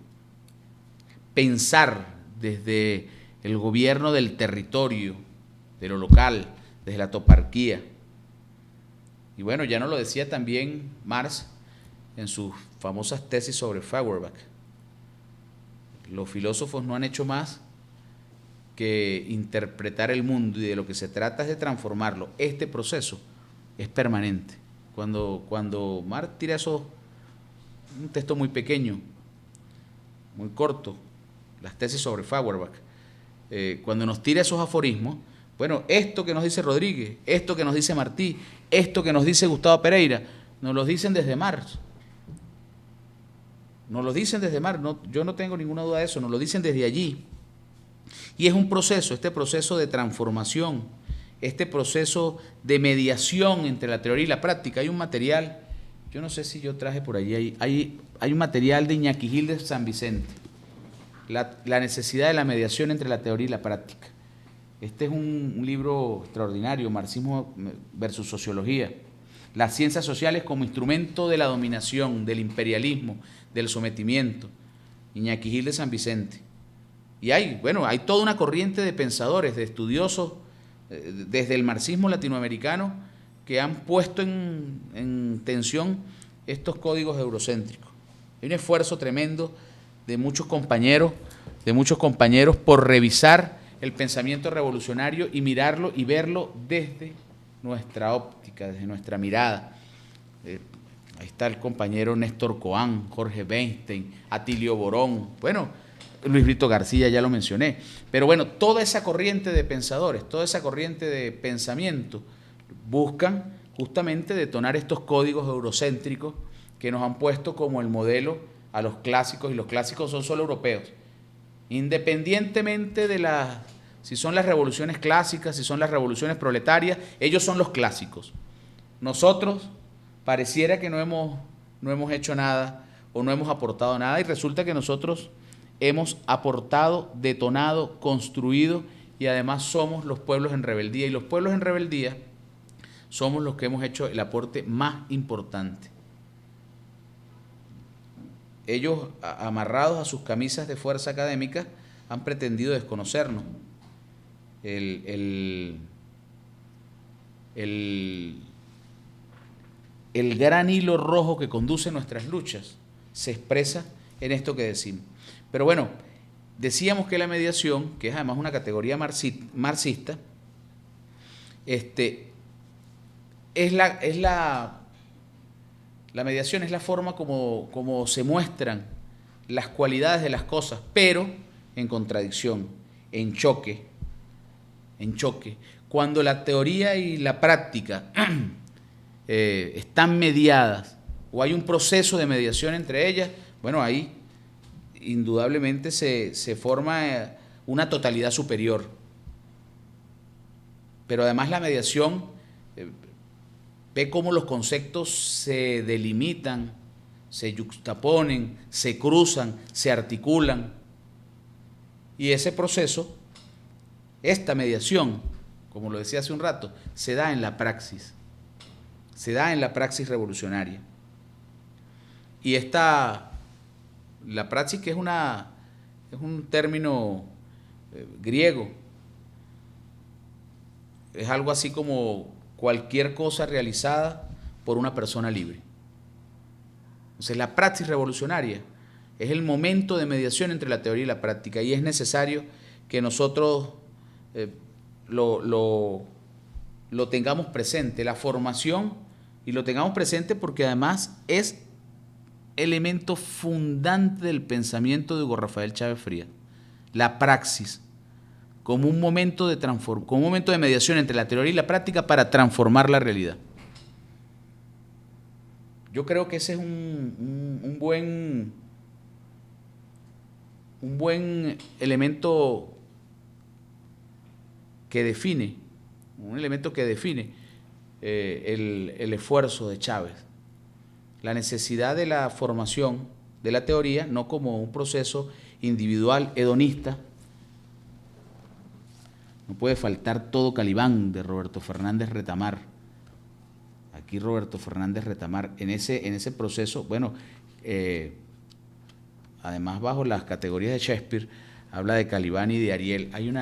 Pensar desde el gobierno del territorio, de lo local, desde la toparquía. Y bueno, ya nos lo decía también Marx en sus famosas tesis sobre Feuerbach. Los filósofos no han hecho más que interpretar el mundo y de lo que se trata es de transformarlo. Este proceso es permanente. Cuando Marx tira un texto muy pequeño, muy corto, las tesis sobre Feuerbach, cuando nos tira esos aforismos, bueno, esto que nos dice Rodríguez, esto que nos dice Martí, esto que nos dice Gustavo Pereira, nos lo dicen desde Marx. Nos lo dicen desde Marx, yo no tengo ninguna duda de eso, nos lo dicen desde allí. Y es un proceso, este proceso de transformación, este proceso de mediación entre la teoría y la práctica. Hay un material, yo no sé si yo traje por allí, hay un material de Iñaki Gil de San Vicente, la necesidad de la mediación entre la teoría y la práctica. Este es un libro extraordinario, Marxismo versus Sociología. Las ciencias sociales como instrumento de la dominación, del imperialismo, del sometimiento. Iñaki Gil de San Vicente. Y hay toda una corriente de pensadores, de estudiosos, desde el marxismo latinoamericano, que han puesto en tensión estos códigos eurocéntricos. Hay un esfuerzo tremendo de muchos compañeros de muchos compañeros por revisar el pensamiento revolucionario y mirarlo y verlo desde nuestra óptica, desde nuestra mirada. Ahí está el compañero Néstor Coán, Jorge Weinstein, Atilio Borón, bueno, Luis Brito García, ya lo mencioné. Pero bueno, toda esa corriente de pensadores, toda esa corriente de pensamiento buscan justamente detonar estos códigos eurocéntricos que nos han puesto como el modelo a los clásicos, y los clásicos son solo europeos. Independientemente de si son las revoluciones clásicas, si son las revoluciones proletarias, ellos son los clásicos. Nosotros pareciera que no hemos hecho nada o no hemos aportado nada, y resulta que nosotros hemos aportado, detonado, construido, y además somos los pueblos en rebeldía, y los pueblos en rebeldía somos los que hemos hecho el aporte más importante. Ellos, amarrados a sus camisas de fuerza académica, han pretendido desconocernos. El gran hilo rojo que conduce nuestras luchas se expresa en esto que decimos. Pero bueno, decíamos que la mediación, que es además una categoría marxista, la mediación es la forma como se muestran las cualidades de las cosas, pero en contradicción, en choque. Cuando la teoría y la práctica están mediadas, o hay un proceso de mediación entre ellas, bueno, ahí indudablemente se forma una totalidad superior. Pero además la mediación ve cómo los conceptos se delimitan, se yuxtaponen, se cruzan, se articulan. Y ese proceso, esta mediación, como lo decía hace un rato, se da en la praxis. Se da en la praxis revolucionaria. Y la praxis, que es un término griego, es algo así como cualquier cosa realizada por una persona libre. Entonces, la praxis revolucionaria es el momento de mediación entre la teoría y la práctica, y es necesario que nosotros lo tengamos presente, la formación, y lo tengamos presente porque además es elemento fundante del pensamiento de Hugo Rafael Chávez Frías. La praxis como un momento de mediación entre la teoría y la práctica para transformar la realidad. Yo creo que ese es un buen elemento que define, el esfuerzo de Chávez. La necesidad de la formación de la teoría, no como un proceso individual hedonista. No puede faltar todo Calibán, de Roberto Fernández Retamar. Aquí Roberto Fernández Retamar, en ese proceso, bueno, además bajo las categorías de Shakespeare, habla de Calibán y de Ariel. Hay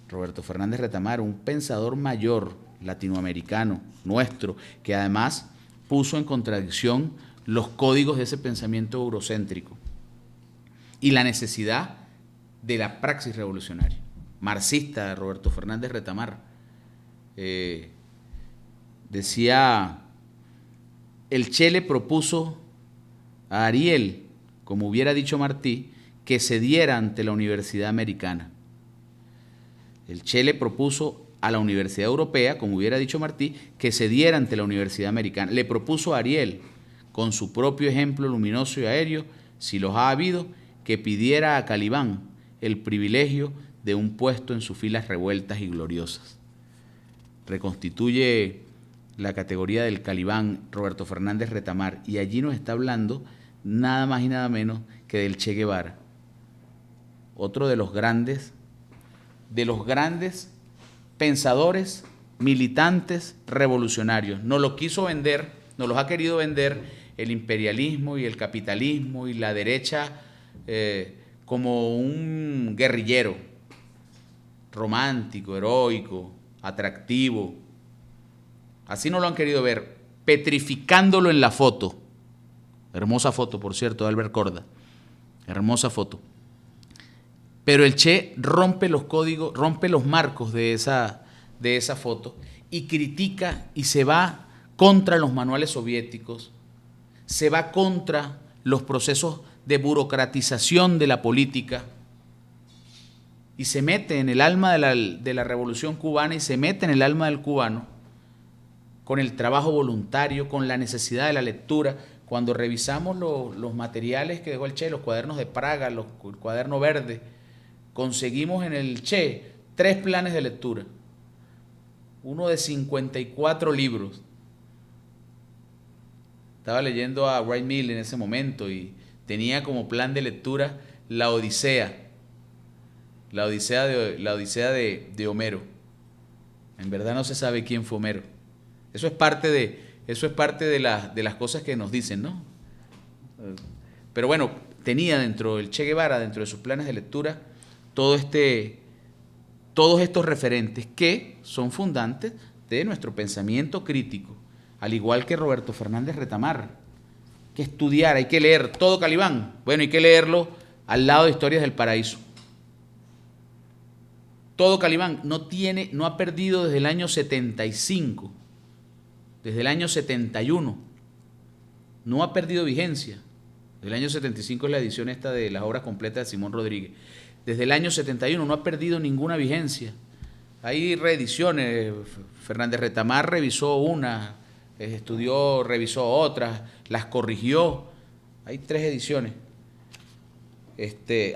Roberto Fernández Retamar, un pensador mayor latinoamericano, nuestro, que además puso en contradicción los códigos de ese pensamiento eurocéntrico y la necesidad de la praxis revolucionaria. Marxista, Roberto Fernández Retamar, decía, el Che le propuso a Ariel, como hubiera dicho Martí, que cediera ante la Universidad Americana. El Che le propuso a la Universidad Europea, como hubiera dicho Martí, que cediera ante la Universidad Americana. Le propuso a Ariel, con su propio ejemplo luminoso y aéreo, si los ha habido, que pidiera a Calibán el privilegio de un puesto en sus filas revueltas y gloriosas. Reconstituye la categoría del Calibán Roberto Fernández Retamar, y allí nos está hablando nada más y nada menos que del Che Guevara, otro de los grandes pensadores, militantes, revolucionarios. Nos los quiso vender, nos los ha querido vender el imperialismo y el capitalismo y la derecha como un guerrillero romántico, heroico, atractivo. Así nos lo han querido ver, petrificándolo en la foto. Hermosa foto, por cierto, de Albert Corda. Hermosa foto. Pero el Che rompe los códigos, rompe los marcos de esa foto y critica y se va contra los manuales soviéticos, se va contra los procesos de burocratización de la política y se mete en el alma de la revolución cubana y se mete en el alma del cubano con el trabajo voluntario, con la necesidad de la lectura. Cuando revisamos los materiales que dejó el Che, los cuadernos de Praga, el cuaderno verde, conseguimos en el Che 3 planes de lectura, uno de 54 libros. Estaba leyendo a Wright Mill en ese momento y tenía como plan de lectura la Odisea de Homero. En verdad no se sabe quién fue Homero. Eso es parte de las cosas que nos dicen, ¿no? Pero bueno, tenía dentro el Che Guevara, dentro de sus planes de lectura, todos estos referentes que son fundantes de nuestro pensamiento crítico, al igual que Roberto Fernández Retamar. Hay que estudiar, hay que leer todo Calibán. Bueno, hay que leerlo al lado de Historias del Paraíso. Todo Calibán no ha perdido desde el año 75, desde el año 71, no ha perdido vigencia. Del año 75 es la edición esta de las obras completas de Simón Rodríguez. Desde el año 71 no ha perdido ninguna vigencia. Hay reediciones. Fernández Retamar revisó una, revisó otras, las corrigió. Hay 3 ediciones.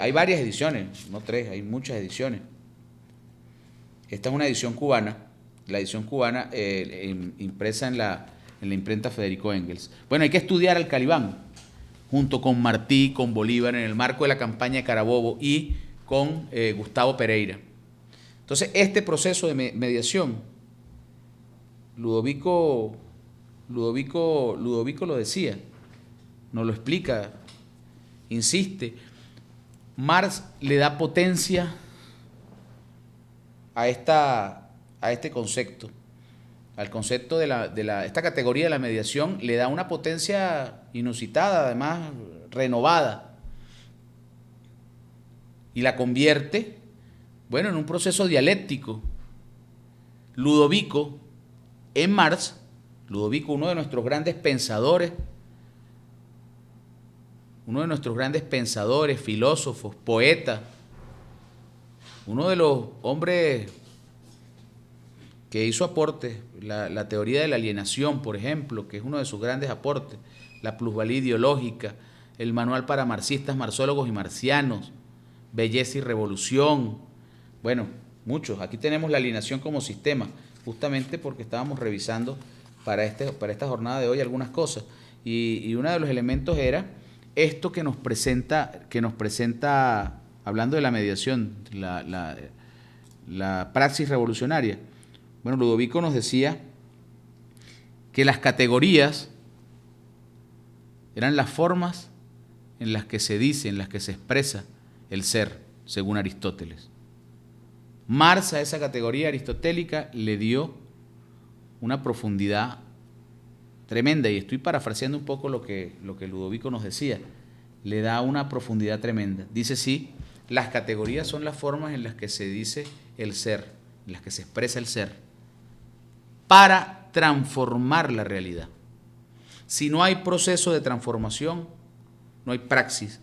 Hay varias ediciones, no 3, hay muchas ediciones. Esta es una edición cubana, la edición cubana impresa en la imprenta Federico Engels. Bueno, hay que estudiar al Calibán, junto con Martí, con Bolívar, en el marco de la campaña de Carabobo y con Gustavo Pereira. Entonces, este proceso de mediación, Ludovico lo decía, nos lo explica, insiste. Marx le da potencia a este concepto, al concepto de esta categoría de la mediación, le da una potencia inusitada, además renovada, y la convierte, bueno, en un proceso dialéctico. Ludovico, en Marx, Ludovico, uno de nuestros grandes pensadores, filósofos, poetas, uno de los hombres que hizo aportes, la teoría de la alienación, por ejemplo, que es uno de sus grandes aportes, la plusvalía ideológica, el manual para marxistas, marxólogos y marxianos, Belleza y Revolución, bueno, muchos. Aquí tenemos la alienación como sistema, justamente porque estábamos revisando para esta jornada de hoy algunas cosas, y uno de los elementos era esto que nos presenta, hablando de la mediación, la praxis revolucionaria. Bueno, Ludovico nos decía que las categorías eran las formas en las que se dice, en las que se expresa el ser, según Aristóteles. Marx a esa categoría aristotélica le dio una profundidad tremenda, y estoy parafraseando un poco lo que Ludovico nos decía, le da una profundidad tremenda. Dice sí, las categorías son las formas en las que se dice el ser, en las que se expresa el ser, para transformar la realidad. Si no hay proceso de transformación, no hay praxis.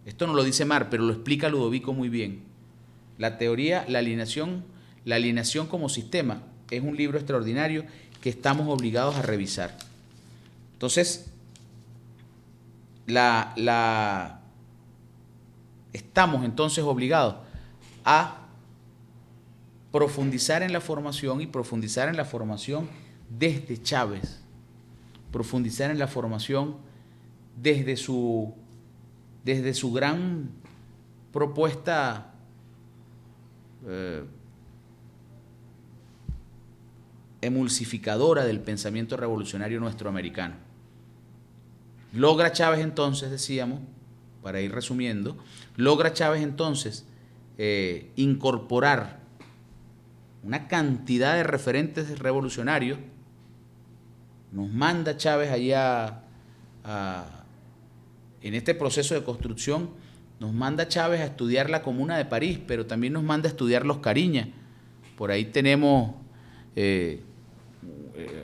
Esto no lo dice Marx, pero lo explica Ludovico muy bien. La teoría, la alienación como sistema, es un libro extraordinario que estamos obligados a revisar. Entonces, estamos entonces obligados a profundizar en la formación, y profundizar en la formación desde Chávez, profundizar en la formación desde su gran propuesta emulsificadora del pensamiento revolucionario nuestro americano. Logra Chávez entonces, decíamos, para ir resumiendo, logra Chávez entonces incorporar una cantidad de referentes revolucionarios. Nos manda Chávez allá en este proceso de construcción, Nos manda Chávez a estudiar la Comuna de París, pero también nos manda a estudiar los Cariñas. Por ahí tenemos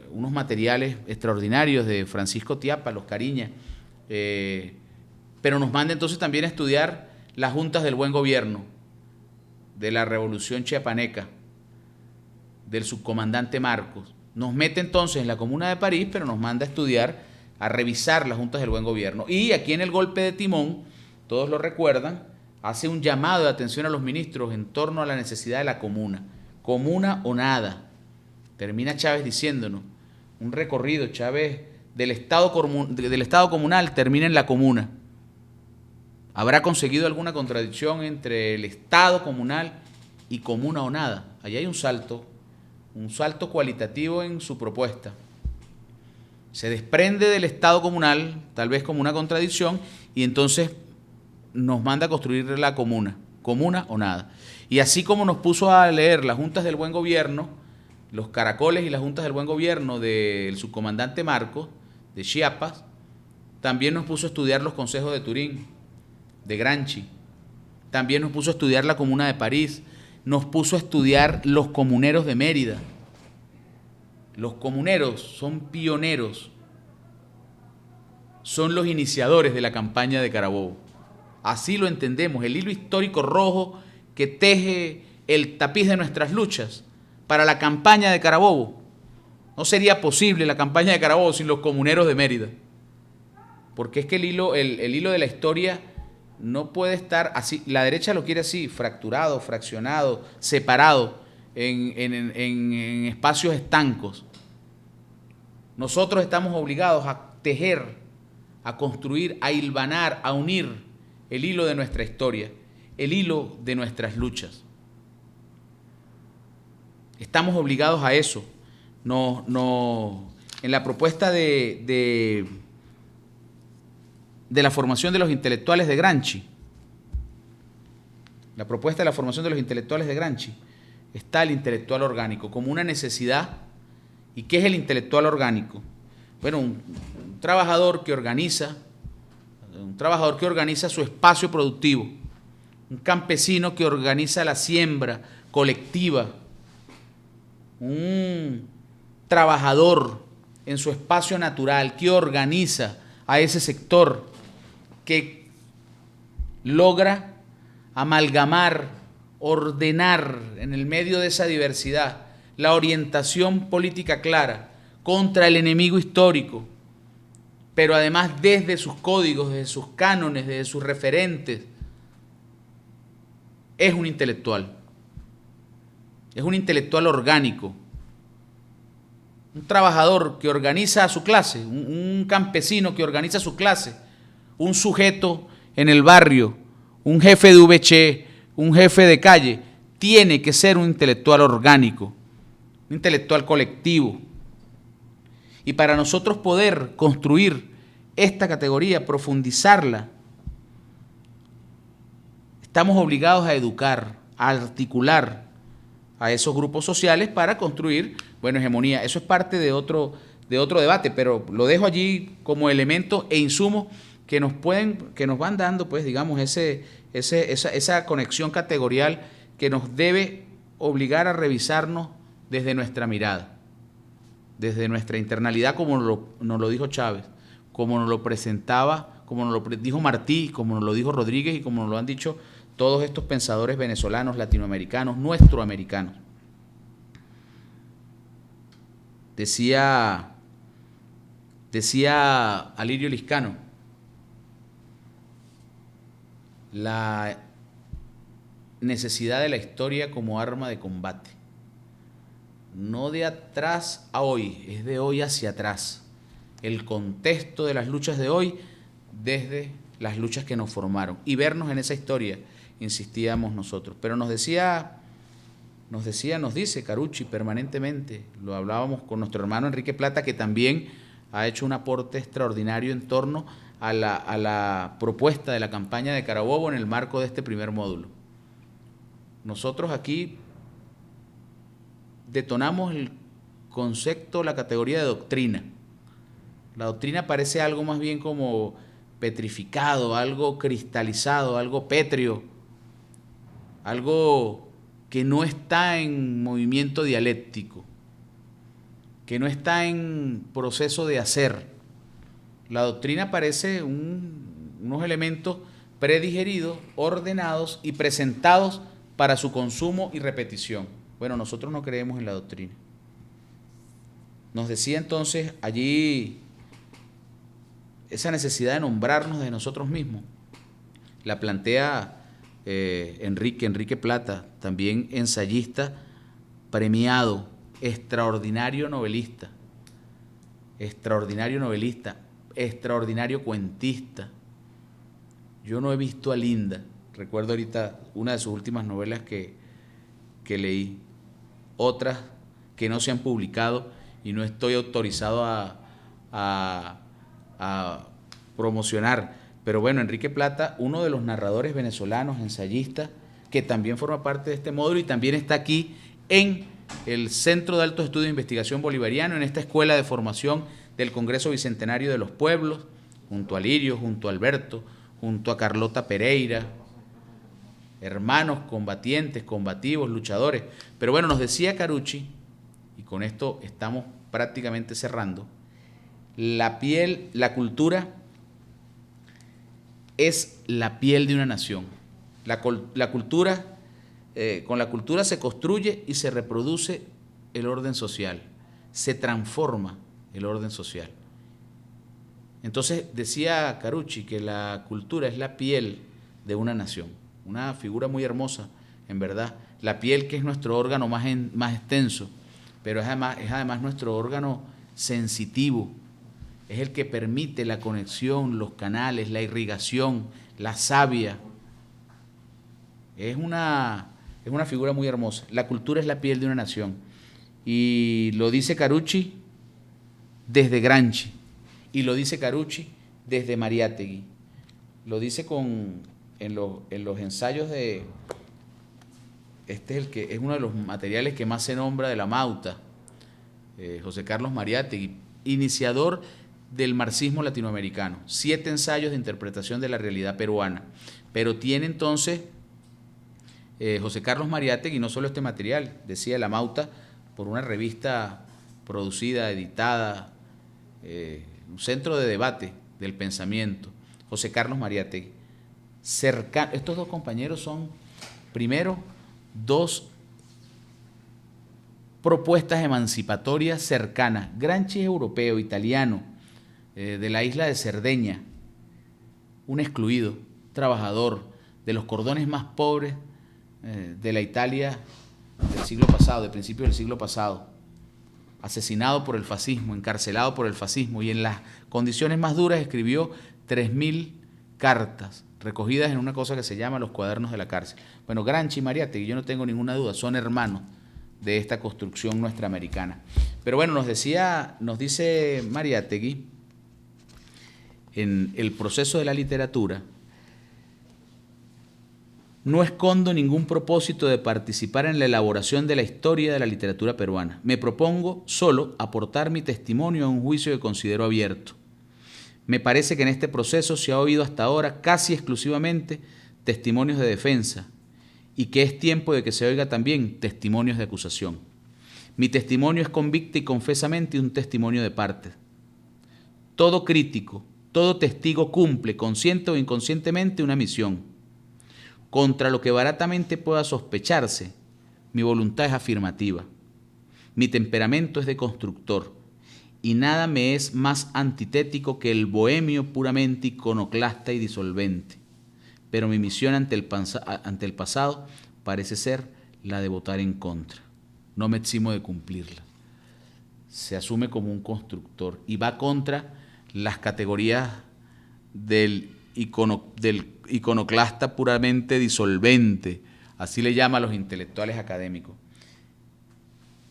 unos materiales extraordinarios de Francisco Tiapa, los Cariñas. Pero nos manda entonces también a estudiar las juntas del buen gobierno, de la Revolución Chiapaneca, del subcomandante Marcos. Nos mete entonces en la Comuna de París, pero nos manda a estudiar, a revisar las juntas del buen gobierno. Y aquí en el golpe de timón, todos lo recuerdan, hace un llamado de atención a los ministros en torno a la necesidad de la comuna. Comuna o nada. Termina Chávez diciéndonos, un recorrido, Chávez, del Estado comunal termina en la comuna. ¿Habrá conseguido alguna contradicción entre el Estado comunal y comuna o nada? Allí hay un salto cualitativo en su propuesta. Se desprende del Estado comunal, tal vez como una contradicción, y entonces nos manda a construir la comuna o nada. Y así como nos puso a leer las juntas del buen gobierno, los caracoles y las juntas del buen gobierno del subcomandante Marcos, de Chiapas, también nos puso a estudiar los consejos de Turín, de Gramsci, también nos puso a estudiar la Comuna de París, nos puso a estudiar los comuneros de Mérida. Los comuneros son pioneros, son los iniciadores de la campaña de Carabobo. Así lo entendemos, el hilo histórico rojo que teje el tapiz de nuestras luchas para la campaña de Carabobo. No sería posible la campaña de Carabobo sin los comuneros de Mérida. Porque es que el hilo de la historia no puede estar así. La derecha lo quiere así, fracturado, fraccionado, separado, en espacios estancos. Nosotros estamos obligados a tejer, a construir, a hilvanar, a unir el hilo de nuestra historia, el hilo de nuestras luchas. Estamos obligados a eso. En la propuesta de la formación de los intelectuales de Gramsci, la propuesta de la formación de los intelectuales de Gramsci, está el intelectual orgánico como una necesidad. ¿Y qué es el intelectual orgánico? Bueno, un trabajador que organiza su espacio productivo, un campesino que organiza la siembra colectiva, un trabajador en su espacio natural que organiza a ese sector, que logra amalgamar, ordenar en el medio de esa diversidad la orientación política clara contra el enemigo histórico, pero además desde sus códigos, desde sus cánones, desde sus referentes. Es un intelectual orgánico, un trabajador que organiza a su clase, un campesino que organiza su clase, un sujeto en el barrio, un jefe de VC, un jefe de calle, tiene que ser un intelectual orgánico, un intelectual colectivo. Y para nosotros poder construir esta categoría, profundizarla, estamos obligados a educar, a articular a esos grupos sociales para construir, hegemonía. Eso es parte de otro debate, pero lo dejo allí como elemento e insumo que nos van dando, pues, digamos, esa conexión categorial que nos debe obligar a revisarnos desde nuestra mirada, desde nuestra internalidad, como nos lo dijo Chávez, como nos lo presentaba, como nos lo dijo Martí, como nos lo dijo Rodríguez y como nos lo han dicho todos estos pensadores venezolanos, latinoamericanos, nuestroamericanos. Decía Alirio Liscano, la necesidad de la historia como arma de combate. No de atrás a hoy, es de hoy hacia atrás. El contexto de las luchas de hoy desde las luchas que nos formaron. Y vernos en esa historia, insistíamos nosotros. Pero nos dice Carucci permanentemente, lo hablábamos con nuestro hermano Enrique Plata, que también ha hecho un aporte extraordinario en torno a la propuesta de la campaña de Carabobo en el marco de este primer módulo. Nosotros aquí detonamos el concepto, la categoría de doctrina. La doctrina parece algo más bien como petrificado, algo cristalizado, algo pétreo, algo que no está en movimiento dialéctico, que no está en proceso de hacer. La doctrina parece unos elementos predigeridos, ordenados y presentados para su consumo y repetición. Bueno, nosotros no creemos en la doctrina. Nos decía entonces allí esa necesidad de nombrarnos de nosotros mismos. La plantea Enrique Plata, también ensayista premiado, extraordinario novelista, extraordinario cuentista. Yo no he visto a Linda. Recuerdo ahorita una de sus últimas novelas que leí. Otras que no se han publicado y no estoy autorizado a promocionar. Pero bueno, Enrique Plata, uno de los narradores venezolanos, ensayistas, que también forma parte de este módulo y también está aquí en el Centro de Altos Estudios de Investigación Bolivariano, en esta escuela de formación del Congreso Bicentenario de los Pueblos, junto a Lirio, junto a Alberto, junto a Carlota Pereira, hermanos combatientes, combativos, luchadores. Pero bueno, nos decía Carucci, y con esto estamos prácticamente cerrando, la cultura es la piel de una nación. La cultura, con la cultura se construye y se reproduce el orden social, se transforma el orden social. Entonces decía Carucci que la cultura es la piel de una nación, una figura muy hermosa, en verdad. La piel, que es nuestro órgano más extenso, pero es además nuestro órgano sensitivo, es el que permite la conexión, los canales, la irrigación, la savia. Es una figura muy hermosa. La cultura es la piel de una nación. Y lo dice Carucci desde Gramsci. Y lo dice Carucci desde Mariátegui. Lo dice en los ensayos de... Este es uno de los materiales que más se nombra de la Mauta. José Carlos Mariátegui, iniciador del marxismo latinoamericano. 7 ensayos de interpretación de la realidad peruana. Pero tiene entonces José Carlos Mariátegui no solo este material, decía la Mauta, por una revista producida, editada, un centro de debate del pensamiento. José Carlos Mariátegui. Estos dos compañeros son, primero, dos propuestas emancipatorias cercanas. Gramsci es europeo, italiano, de la isla de Cerdeña, un excluido, trabajador, de los cordones más pobres de la Italia del siglo pasado, de principios del siglo pasado, asesinado por el fascismo, encarcelado por el fascismo, y en las condiciones más duras escribió 3.000 cartas recogidas en una cosa que se llama los cuadernos de la cárcel. Bueno, Gramsci y Mariátegui, yo no tengo ninguna duda, son hermanos de esta construcción nuestra americana. Pero bueno, nos dice Mariátegui, en el proceso de la literatura, no escondo ningún propósito de participar en la elaboración de la historia de la literatura peruana. Me propongo solo aportar mi testimonio a un juicio que considero abierto. Me parece que en este proceso se ha oído hasta ahora casi exclusivamente testimonios de defensa y que es tiempo de que se oiga también testimonios de acusación. Mi testimonio es convicta y confesamente un testimonio de parte. Todo crítico, todo testigo cumple, consciente o inconscientemente, una misión. Contra lo que baratamente pueda sospecharse, mi voluntad es afirmativa. Mi temperamento es de constructor, y nada me es más antitético que el bohemio puramente iconoclasta y disolvente. Pero mi misión ante el pasado parece ser la de votar en contra. No me eximo de cumplirla. Se asume como un constructor y va contra las categorías del iconoclasta puramente disolvente, así le llama a los intelectuales académicos.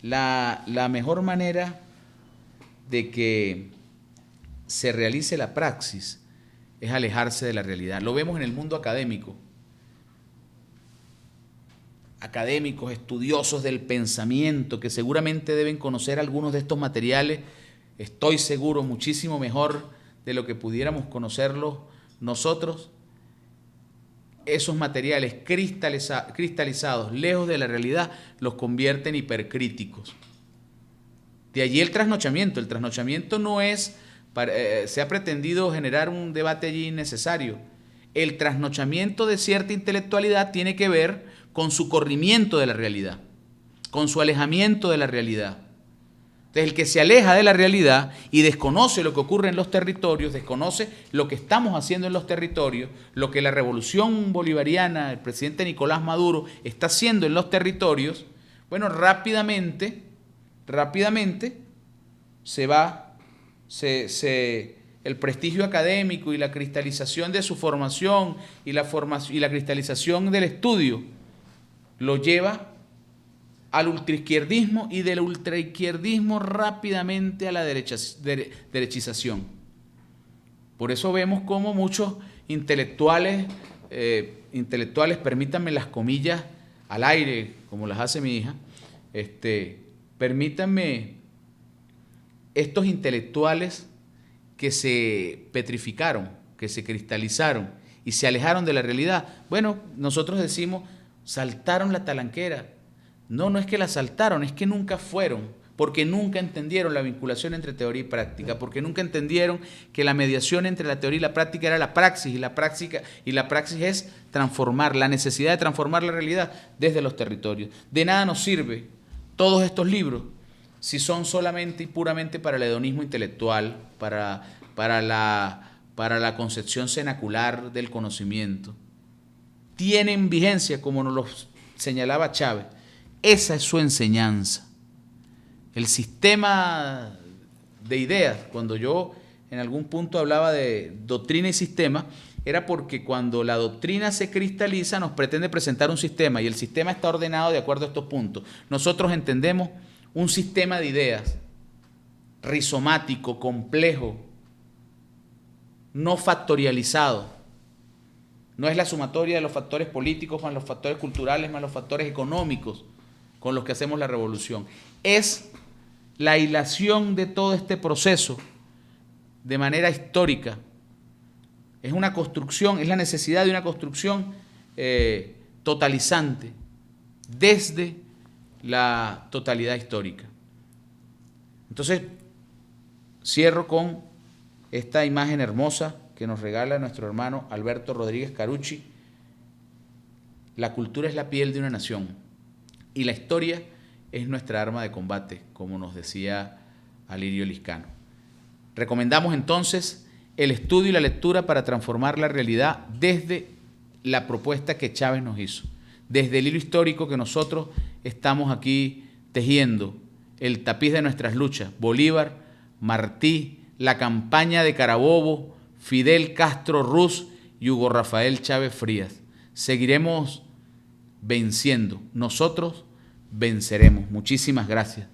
La mejor manera de que se realice la praxis es alejarse de la realidad. Lo vemos en el mundo académico. Académicos, estudiosos del pensamiento, que seguramente deben conocer algunos de estos materiales, estoy seguro, muchísimo mejor de lo que pudiéramos conocerlos nosotros esos materiales cristalizados, lejos de la realidad, los convierte en hipercríticos. De allí el trasnochamiento. El trasnochamiento no es, se ha pretendido generar un debate allí innecesario. El trasnochamiento de cierta intelectualidad tiene que ver con su corrimiento de la realidad, con su alejamiento de la realidad. Entonces, el que se aleja de la realidad y desconoce lo que ocurre en los territorios, desconoce lo que estamos haciendo en los territorios, lo que la revolución bolivariana, el presidente Nicolás Maduro está haciendo en los territorios, bueno, rápidamente el prestigio académico y la cristalización de su formación y la cristalización del estudio lo lleva al ultraizquierdismo y del ultraizquierdismo rápidamente a la derechización. Por eso vemos cómo muchos intelectuales, permítanme las comillas al aire, como las hace mi hija, permítanme, estos intelectuales que se petrificaron, que se cristalizaron y se alejaron de la realidad, bueno, nosotros decimos, saltaron la talanquera. No, no es que la saltaron, es que nunca fueron, porque nunca entendieron la vinculación entre teoría y práctica, porque nunca entendieron que la mediación entre la teoría y la práctica era la praxis, y la praxis es transformar, la necesidad de transformar la realidad desde los territorios. De nada nos sirve todos estos libros si son solamente y puramente para el hedonismo intelectual, para la concepción cenacular del conocimiento. Tienen vigencia, como nos lo señalaba Chávez. Esa es su enseñanza. El sistema de ideas, cuando yo en algún punto hablaba de doctrina y sistema, era porque cuando la doctrina se cristaliza nos pretende presentar un sistema y el sistema está ordenado de acuerdo a estos puntos. Nosotros entendemos un sistema de ideas rizomático, complejo, no factorializado. No es la sumatoria de los factores políticos más los factores culturales más los factores económicos con los que hacemos la revolución. Es la hilación de todo este proceso de manera histórica. Es una construcción, es la necesidad de una construcción totalizante desde la totalidad histórica. Entonces, cierro con esta imagen hermosa que nos regala nuestro hermano Alberto Rodríguez Carucci. La cultura es la piel de una nación. Y la historia es nuestra arma de combate, como nos decía Alirio Liscano. Recomendamos entonces el estudio y la lectura para transformar la realidad desde la propuesta que Chávez nos hizo, desde el hilo histórico que nosotros estamos aquí tejiendo, el tapiz de nuestras luchas, Bolívar, Martí, la campaña de Carabobo, Fidel Castro Ruz y Hugo Rafael Chávez Frías. Seguiremos venciendo. Nosotros venceremos. Muchísimas gracias.